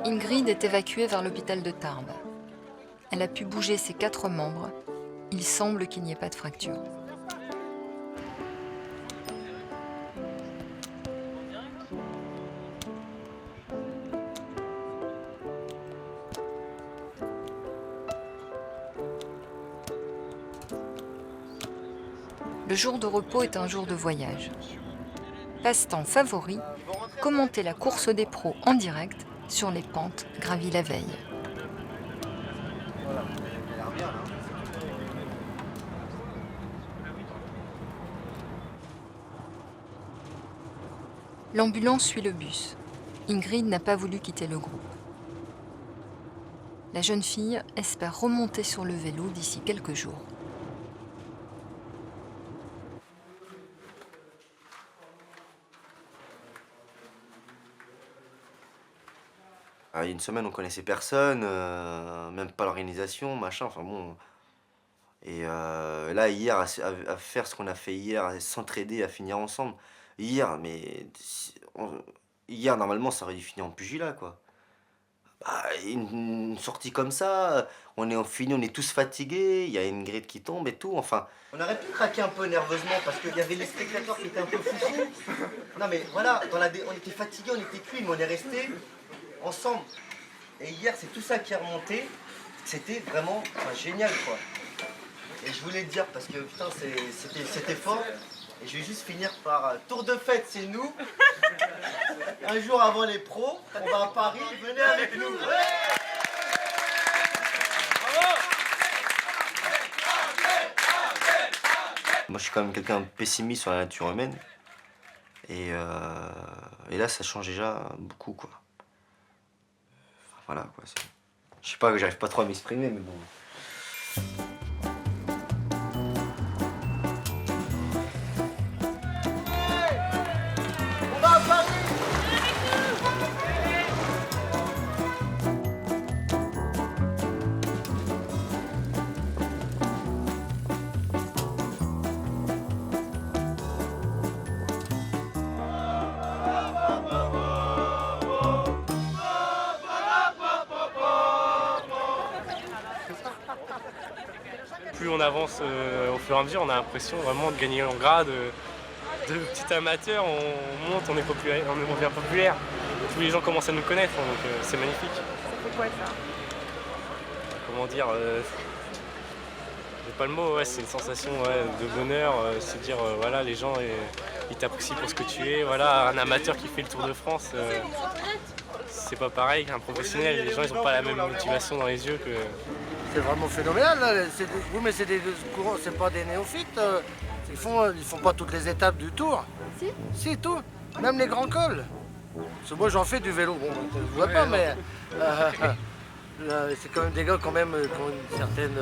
Ingrid est évacuée vers l'hôpital de Tarbes. Elle a pu bouger ses 4 membres. Il semble qu'il n'y ait pas de fracture. Le jour de repos est un jour de voyage. Passe-temps favori, commenter la course des pros en direct sur les pentes gravies la veille. L'ambulance suit le bus. Ingrid n'a pas voulu quitter le groupe. La jeune fille espère remonter sur le vélo d'ici quelques jours. Il y a une semaine, on connaissait personne, même pas l'organisation, machin, enfin bon. Et là, hier, à faire ce qu'on a fait hier, à s'entraider, à finir ensemble. Hier, hier, normalement, ça aurait dû finir en pugilat, quoi. Bah, une sortie comme ça, on est fini, on est tous fatigués, il y a une grille qui tombe et tout, enfin. On aurait pu craquer un peu nerveusement parce qu'il y avait les spectateurs qui étaient un peu foufous. Non mais voilà, on était fatigués, on était cuits, mais on est restés ensemble. Et hier, c'est tout ça qui est remonté. C'était vraiment génial, quoi. Et je voulais le dire parce que putain, c'était fort. Et je vais juste finir par Tour de fête, c'est nous. Un jour avant les pros, on va à Paris, venez avec nous. Moi, je suis quand même quelqu'un de pessimiste sur la nature humaine. Et là, ça change déjà beaucoup, quoi. Voilà, quoi. Je sais pas que j'arrive pas trop à m'exprimer, mais bon. On va à Paris. Plus on avance au fur et à mesure, on a l'impression vraiment de gagner en grade. De petit amateur, on monte, on est populaire, on devient populaire. Tous les gens commencent à nous connaître, donc c'est magnifique. Ça fait quoi ça? Comment dire, j'ai pas le mot, ouais, c'est une sensation de bonheur, se dire voilà, les gens ils t'apprécient pour ce que tu es. Voilà, un amateur qui fait le Tour de France, c'est pas pareil qu'un professionnel. Les gens ils ont pas la même motivation dans les yeux que. C'est vraiment phénoménal là. Oui, mais c'est des courants, c'est pas des néophytes. Ils font pas toutes les étapes du tour. Si. Si, tout. Même les grands cols. Parce que moi, j'en fais du vélo. Bon, je ne vois pas, mais c'est quand même des gars quand même qui ont une certaine...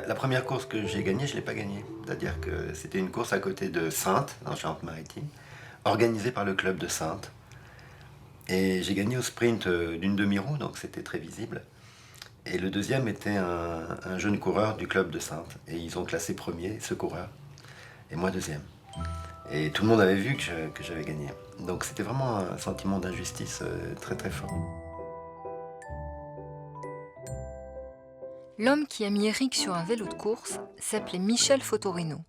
La première course que j'ai gagnée, je ne l'ai pas gagnée. C'est-à-dire que c'était une course à côté de Saintes, dans Charente-Maritime, organisée par le club de Saintes. Et j'ai gagné au sprint d'une demi-roue, donc c'était très visible. Et le deuxième était un jeune coureur du club de Saintes. Et ils ont classé premier, ce coureur, et moi deuxième. Et tout le monde avait vu que j'avais gagné. Donc c'était vraiment un sentiment d'injustice très très fort. L'homme qui a mis Eric sur un vélo de course s'appelait Michel Fotorino.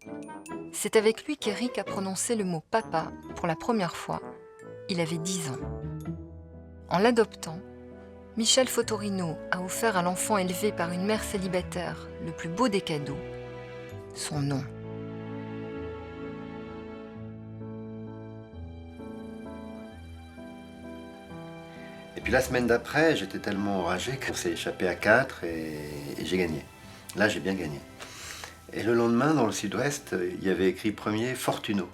C'est avec lui qu'Eric a prononcé le mot « papa » pour la première fois. Il avait 10 ans. En l'adoptant, Michel Fotorino a offert à l'enfant élevé par une mère célibataire le plus beau des cadeaux, son nom. Et puis la semaine d'après, j'étais tellement enragé qu'on s'est échappé à 4 et j'ai gagné. Là, j'ai bien gagné. Et le lendemain, dans le sud-ouest, il y avait écrit premier Fortuno.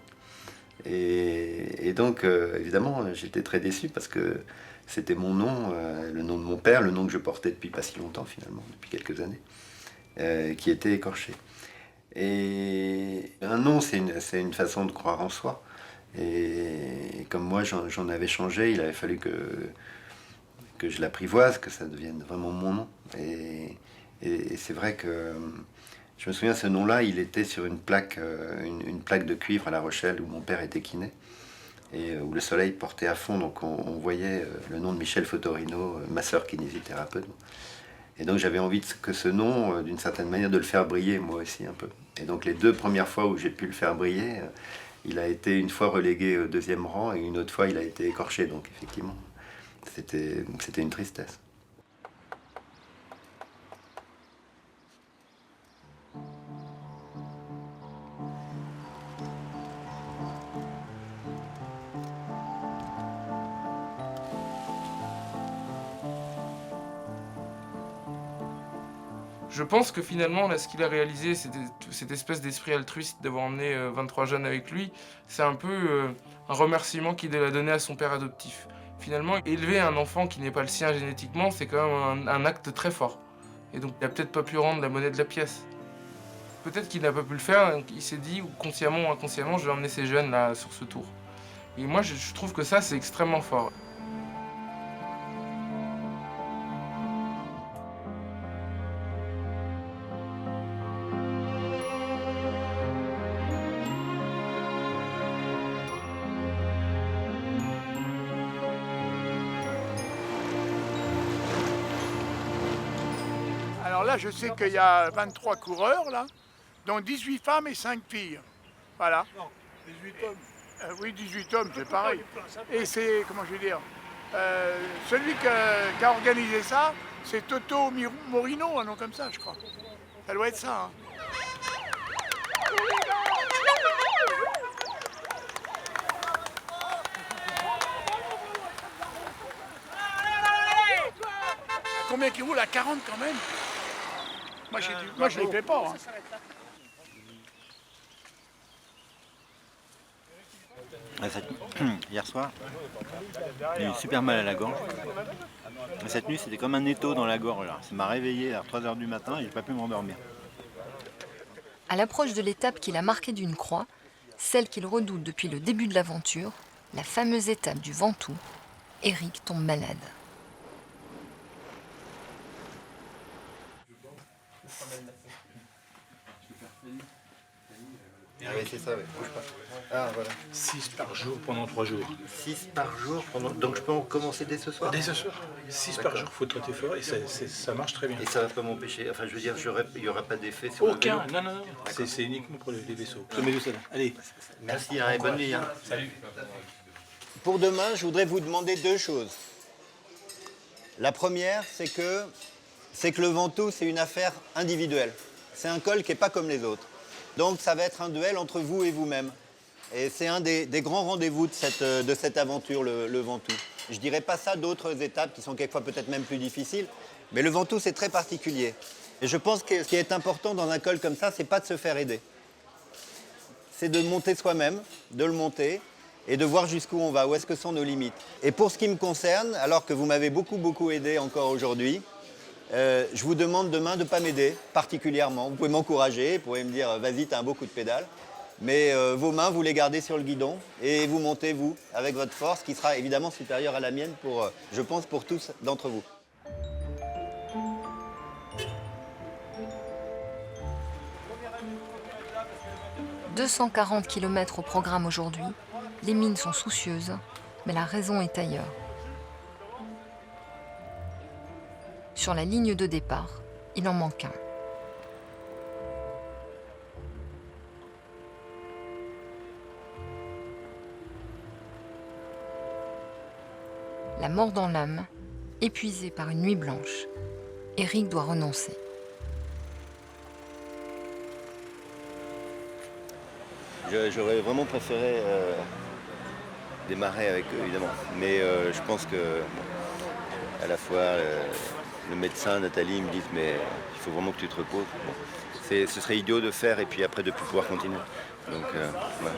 Et donc, évidemment, j'étais très déçu parce que c'était mon nom, le nom de mon père, le nom que je portais depuis pas si longtemps finalement, depuis quelques années, qui était écorché. Et un nom, c'est une façon de croire en soi. Et comme moi, j'en avais changé, il avait fallu que je l'apprivoise, que ça devienne vraiment mon nom. Et c'est vrai que je me souviens, ce nom-là, il était sur une plaque de cuivre à La Rochelle où mon père était kiné et où le soleil portait à fond. Donc on voyait le nom de Michel Fotorino, masseur kinésithérapeute. Et donc j'avais envie que ce nom, d'une certaine manière, de le faire briller moi aussi un peu. Et donc les 2 premières fois où j'ai pu le faire briller, il a été une fois relégué au 2e rang et une autre fois il a été écorché. Donc effectivement, c'était une tristesse. Je pense que finalement, là, ce qu'il a réalisé, cette espèce d'esprit altruiste d'avoir emmené 23 jeunes avec lui, c'est un peu un remerciement qu'il a donné à son père adoptif. Finalement, élever un enfant qui n'est pas le sien génétiquement, c'est quand même un acte très fort. Et donc, il n'a peut-être pas pu rendre la monnaie de la pièce. Peut-être qu'il n'a pas pu le faire, il s'est dit, ou consciemment ou inconsciemment, je vais emmener ces jeunes là sur ce tour. Et moi, je trouve que ça, c'est extrêmement fort. Alors là, je sais qu'il y a 23 coureurs, là, dont 18 femmes et 5 filles. Voilà. Non, 18 hommes. Oui, 18 hommes, c'est pareil. Et c'est, comment je vais dire, celui qui a organisé ça, c'est Toto Morino, un nom comme ça, je crois. Ça doit être ça, hein. Combien qui roule à 40 quand même? Moi, je ne les fais pas. Hein. Hier soir, j'ai eu super mal à la gorge. Cette nuit, c'était comme un étau dans la gorge. Là. Ça m'a réveillé à 3 h du matin et j'ai pas pu m'endormir. À l'approche de l'étape qu'il a marquée d'une croix, celle qu'il redoute depuis le début de l'aventure, la fameuse étape du Ventoux, Eric tombe malade. Ah oui, c'est ça, oui. Bouge pas. Ah, voilà. 6 par jour pendant 3 jours. 6 par jour pendant... Donc je peux en commencer dès ce soir? Dès ce soir. 6 par jour, il faut traiter fort et ça marche très bien. Et ça va pas m'empêcher, enfin je veux dire, il n'y aura pas d'effet sur aucun, le vélo? non, c'est uniquement pour les vaisseaux. Je mets tout ça là. Allez. Merci hein, et bonne nuit. Hein. Salut. Pour demain, je voudrais vous demander 2 choses. La première, c'est que le Ventoux, c'est une affaire individuelle. C'est un col qui n'est pas comme les autres. Donc ça va être un duel entre vous et vous-même. Et c'est un des grands rendez-vous de cette aventure, le Ventoux. Je ne dirais pas ça d'autres étapes qui sont quelquefois peut-être même plus difficiles, mais le Ventoux, c'est très particulier. Et je pense que ce qui est important dans un col comme ça, c'est pas de se faire aider. C'est de monter soi-même, de le monter, et de voir jusqu'où on va, où est-ce que sont nos limites. Et pour ce qui me concerne, alors que vous m'avez beaucoup aidé encore aujourd'hui, je vous demande demain de ne pas m'aider particulièrement. Vous pouvez m'encourager, vous pouvez me dire « vas-y, t'as un beau coup de pédale ». Mais vos mains, vous les gardez sur le guidon et vous montez, vous, avec votre force, qui sera évidemment supérieure à la mienne, je pense, pour tous d'entre vous. « 240 km au programme aujourd'hui, les mines sont soucieuses, mais la raison est ailleurs. Sur la ligne de départ, il en manque un. La mort dans l'âme, épuisé par une nuit blanche, Eric doit renoncer. J'aurais vraiment préféré démarrer avec eux, évidemment. Mais je pense que, bon, à la fois, le médecin, Nathalie, me disent « mais il faut vraiment que tu te reposes ». Bon, ce serait idiot de faire et puis après de ne plus pouvoir continuer. Donc, voilà.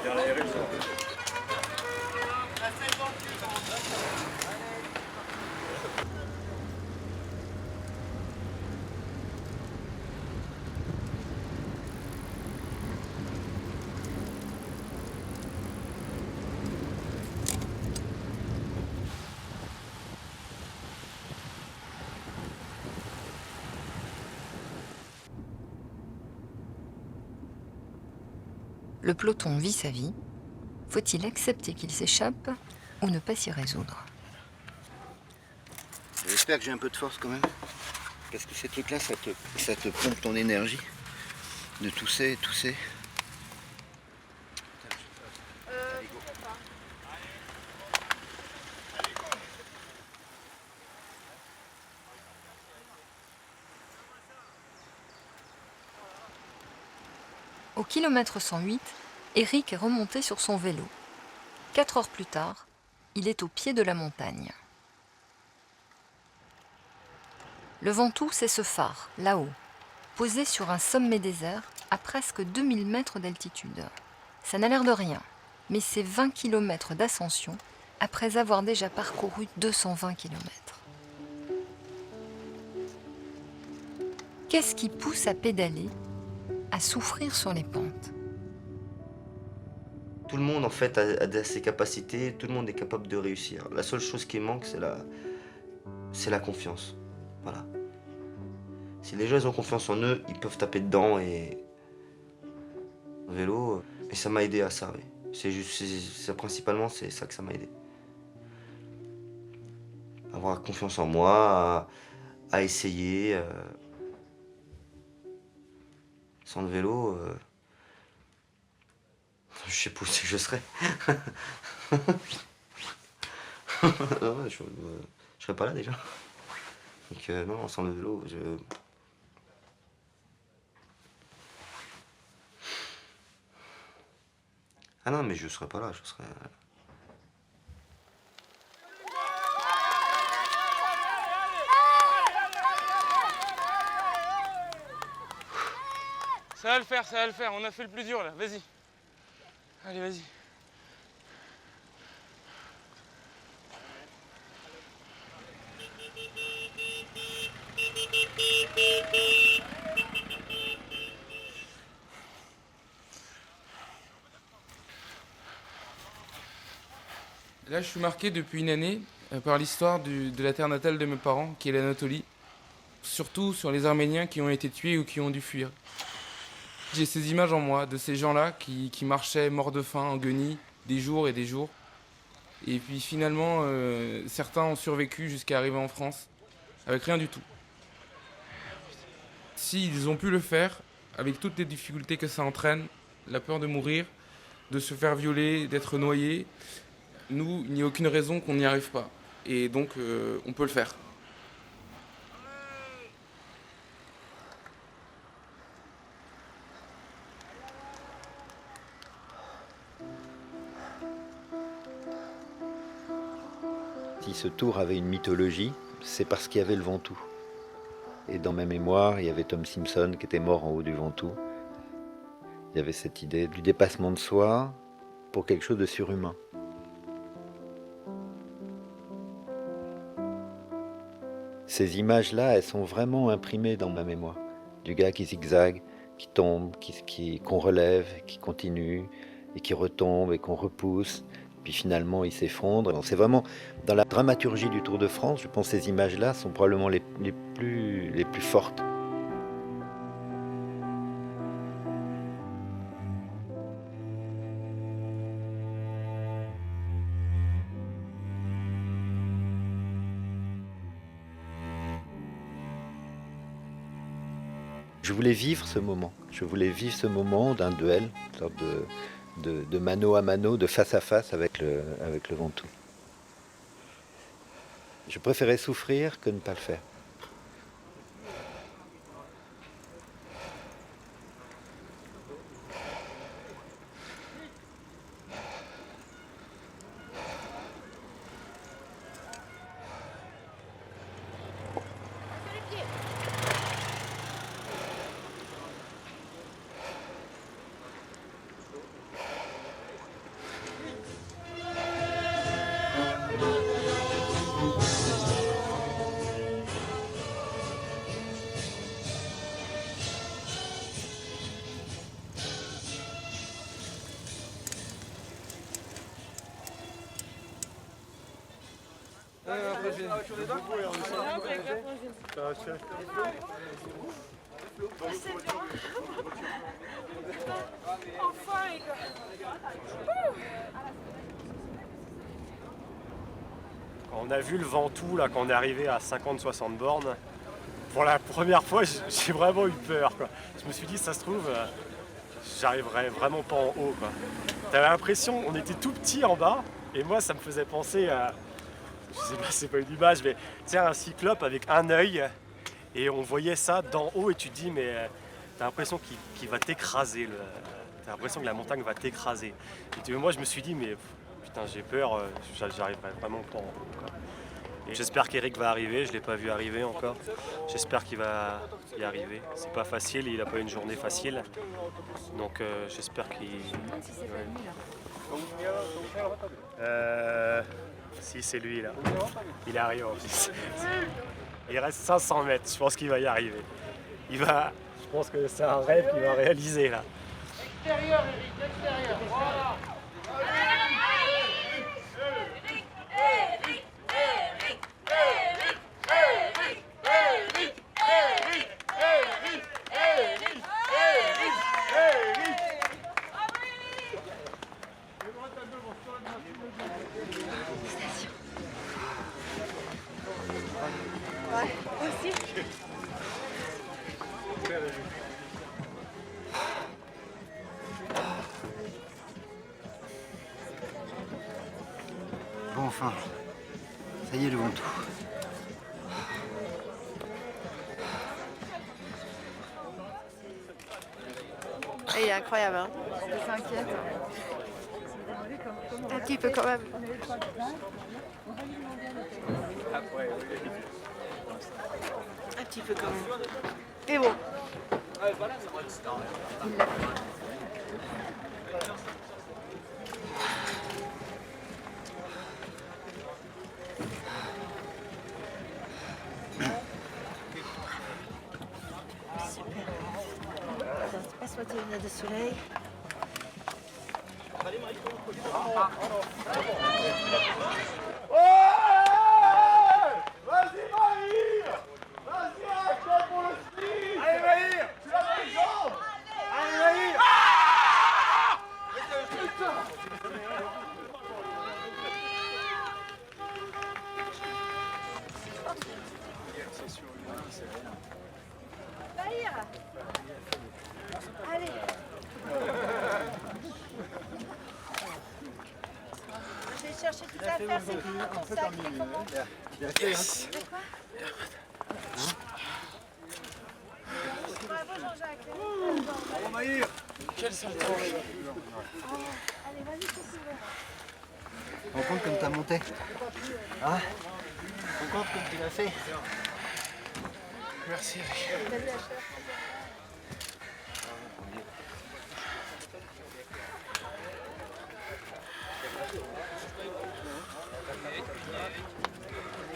Le peloton vit sa vie. Faut-il accepter qu'il s'échappe ou ne pas s'y résoudre? J'espère que j'ai un peu de force quand même. Parce que ces trucs-là, ça te pompe ton énergie. De tousser. Au kilomètre 108, Eric est remonté sur son vélo. 4 heures plus tard, il est au pied de la montagne. Le Ventoux, c'est ce phare, là-haut, posé sur un sommet désert à presque 2000 mètres d'altitude. Ça n'a l'air de rien, mais c'est 20 km d'ascension après avoir déjà parcouru 220 km. Qu'est-ce qui pousse à pédaler, à souffrir sur les pentes? Tout le monde en fait a ses capacités, tout le monde est capable de réussir. La seule chose qui manque, c'est la confiance. Voilà. Si les gens ils ont confiance en eux, ils peuvent taper dedans et vélo. Et ça m'a aidé à ça, oui. Principalement, c'est ça que ça m'a aidé. Avoir confiance en moi, à essayer. Sans le vélo, je sais pas où c'est que je serais. Non, je serais pas là déjà. Donc non, sans le vélo, Ah non, mais je serais pas là, je serais... Ça va le faire, on a fait le plus dur là, vas-y. Allez, vas-y. Là, je suis marqué depuis une année par l'histoire de la terre natale de mes parents, qui est l'Anatolie. Surtout sur les Arméniens qui ont été tués ou qui ont dû fuir. J'ai ces images en moi, de ces gens-là qui marchaient morts de faim en guenilles, des jours et des jours. Et puis finalement, certains ont survécu jusqu'à arriver en France, avec rien du tout. S'ils ont pu le faire, avec toutes les difficultés que ça entraîne, la peur de mourir, de se faire violer, d'être noyé, nous, il n'y a aucune raison qu'on n'y arrive pas. Et donc, on peut le faire. si ce tour avait une mythologie, c'est parce qu'il y avait le Ventoux. Et dans ma mémoire, il y avait Tom Simpson qui était mort en haut du Ventoux. Il y avait cette idée du dépassement de soi pour quelque chose de surhumain. Ces images-là, elles sont vraiment imprimées dans ma mémoire. Du gars qui zigzague, qui tombe, qu'on relève, qui continue, et qui retombe, et qu'on repousse, puis finalement il s'effondre. C'est vraiment dans la dramaturgie du Tour de France, je pense que ces images-là sont probablement les plus fortes. Je voulais vivre ce moment. Je voulais vivre ce moment d'un duel, une sorte de mano à mano, de face à face avec le Ventoux. Je préférais souffrir que ne pas le faire. Quand on a vu le Ventoux, là, quand on est arrivé à 50-60 bornes, pour la première fois, j'ai vraiment eu peur, quoi. Je me suis dit, ça se trouve, j'arriverai vraiment pas en haut, quoi. T'avais l'impression, on était tout petit en bas, et moi, ça me faisait penser à, je sais pas, c'est pas une image, mais tiens, un cyclope avec un œil, et on voyait ça d'en haut, et tu te dis, mais t'as l'impression qu'il va t'écraser, t'as l'impression que la montagne va t'écraser. Et moi, je me suis dit, mais putain, j'ai peur, j'arriverai vraiment pas en haut, quoi. Et j'espère qu'Eric va arriver, je ne l'ai pas vu arriver encore. J'espère qu'il va y arriver. C'est pas facile, il n'a pas une journée facile. Donc j'espère qu'il... Si, c'est lui là. Il arrive en plus. Il reste 500 mètres, je pense qu'il va y arriver. Je pense que c'est un rêve qu'il va réaliser là. L'extérieur, Eric, l'extérieur, voilà. Bon, enfin, ça y est, le Ventoux. Il est incroyable, hein. Je t'inquiète. Un petit peu quand même. Un petit peu quand même. Mais bon. Passe-moi tes lunettes de soleil. Vas-y, Maïr! Vas-y, accroche pour le ski! Allez, Maïr! Tu l'as pris les jambes! Allez, Maïr! Maïr! Allez! Je vais chercher toute l'affaire, c'est fini ton sac, c'est comment? Yes. C'est quoi? Bravo Jean-Jacques. Oh Maïr! Quel sale temps! Allez, vas-y, c'est ouvert. Tu te rends compte comme t'as monté? Hein? Tu te rends compte comme tu l'as fait? Merci Eric.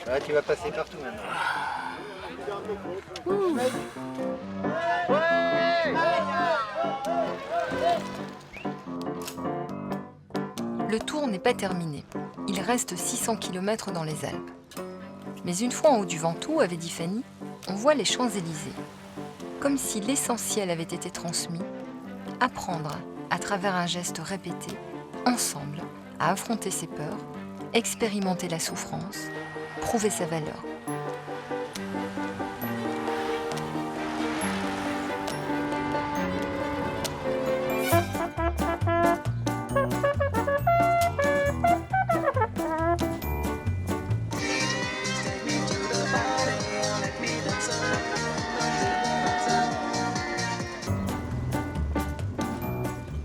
Là, tu vas passer partout maintenant. Le tour n'est pas terminé. Il reste 600 km dans les Alpes. Mais une fois en haut du Ventoux, avait dit Fanny, on voit les Champs-Élysées. Comme si l'essentiel avait été transmis, apprendre, à travers un geste répété, ensemble, à affronter ses peurs, expérimenter la souffrance, prouver sa valeur.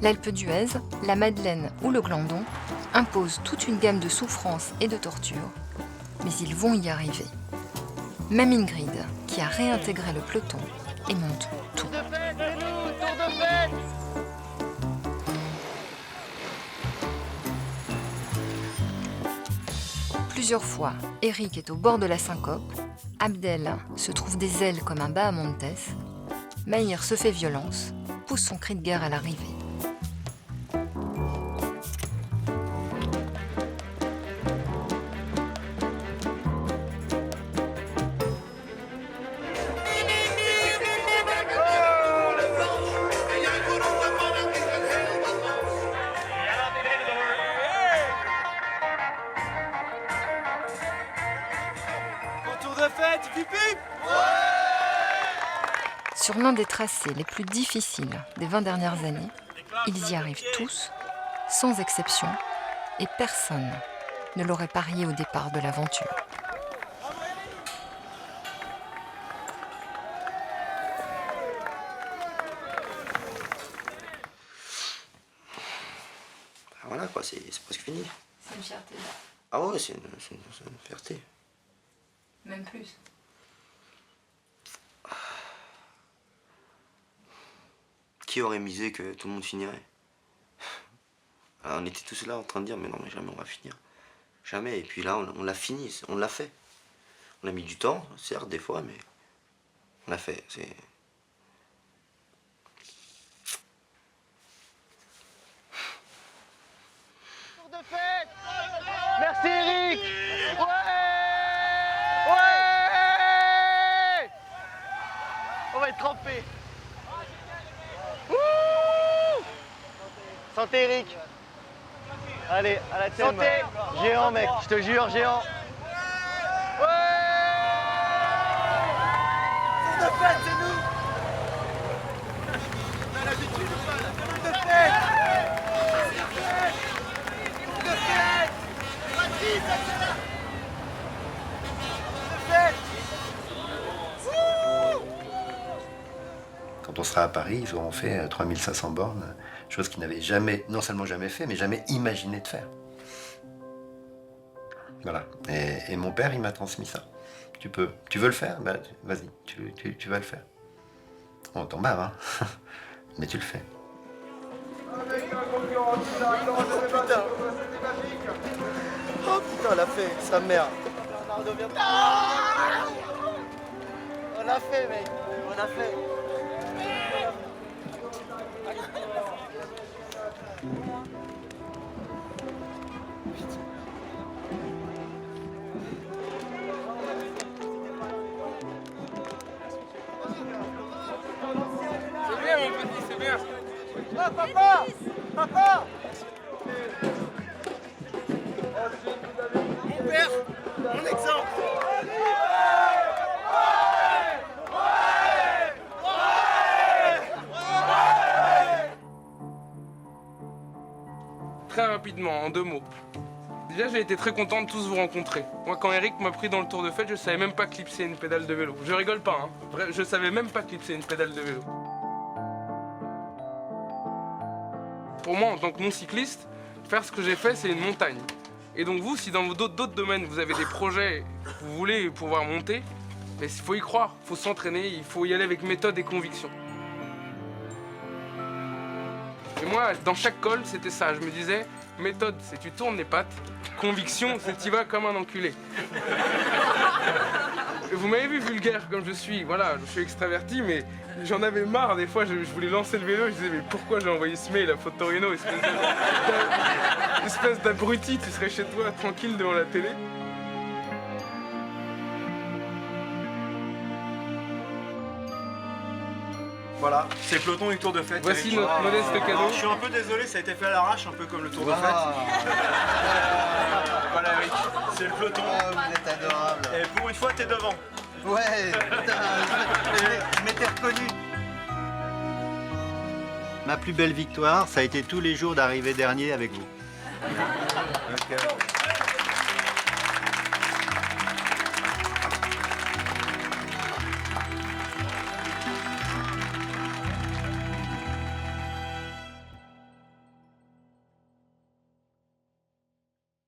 L'Alpe d'Huez, la Madeleine ou le Glandon imposent toute une gamme de souffrances et de tortures, mais ils vont y arriver. Même Ingrid, qui a réintégré le peloton et monte tout. Plusieurs fois, Eric est au bord de la syncope, Abdel se trouve des ailes comme un Bahamontes, Maïr se fait violence, pousse son cri de guerre à l'arrivée. Sur l'un des tracés les plus difficiles des 20 dernières années, ils y arrivent tous, sans exception, et personne ne l'aurait parié au départ de l'aventure. Voilà quoi, c'est presque fini. C'est une fierté. Ah ouais, c'est une fierté. Même plus. Qui aurait misé que tout le monde finirait? Alors, on était tous là en train de dire mais non mais jamais on va finir. Jamais. Et puis là on l'a fini, on l'a fait. On a mis du temps, certes des fois, mais on l'a fait. C'est... Merci Eric. Ouais. On va être trempés. Santé Eric. Allez, à la tienne. Santé. Géant mec, je te jure, géant. Ouais. Tour de fête, c'est nous. On a l'habitude ou pas? Tour de fête. Tour de fête. Vas-y, ça là. Tour de fête. Quand on sera à Paris, ils auront fait 3500 bornes, chose qu'ils n'avaient jamais, non seulement jamais fait, mais jamais imaginé de faire. Voilà. Et mon père, il m'a transmis ça. Tu veux le faire? Ben, vas-y, tu vas le faire. On t'en bave, hein. Mais tu le fais. Putain. Oh putain, on l'a fait, sa mère. On l'a fait, mec. On l'a fait. C'est bien mon petit, c'est bien. Ah, papa! Papa! Mon père, mon exemple! Très rapidement, en 2 mots. Déjà, j'ai été très content de tous vous rencontrer. Moi, quand Eric m'a pris dans le tour de fête, je savais même pas clipser une pédale de vélo. Je rigole pas, hein. Bref, je savais même pas clipser une pédale de vélo. Pour moi, en tant que non-cycliste, faire ce que j'ai fait, c'est une montagne. Et donc vous, si dans d'autres domaines, vous avez des projets que vous voulez pouvoir monter, mais il faut y croire, il faut s'entraîner, il faut y aller avec méthode et conviction. Et moi, dans chaque col, c'était ça. Je me disais, méthode, c'est tu tournes les pattes. Conviction, c'est tu vas comme un enculé. Et vous m'avez vu vulgaire comme je suis. Voilà, je suis extraverti, mais j'en avais marre. Des fois, je voulais lancer le vélo. Je disais, mais pourquoi j'ai envoyé ce mail à Fotorino, espèce d'abruti, tu serais chez toi, tranquille devant la télé. Voilà, c'est le peloton du Tour de Fête. Voici notre modeste cadeau. Alors, je suis un peu désolé, ça a été fait à l'arrache, un peu comme le Tour de Fête. Voilà Eric, c'est le peloton. Vous êtes adorable. Et pour une fois, t'es devant. Ouais, putain, je m'étais reconnu. Ma plus belle victoire, ça a été tous les jours d'arriver dernier avec vous. Donc,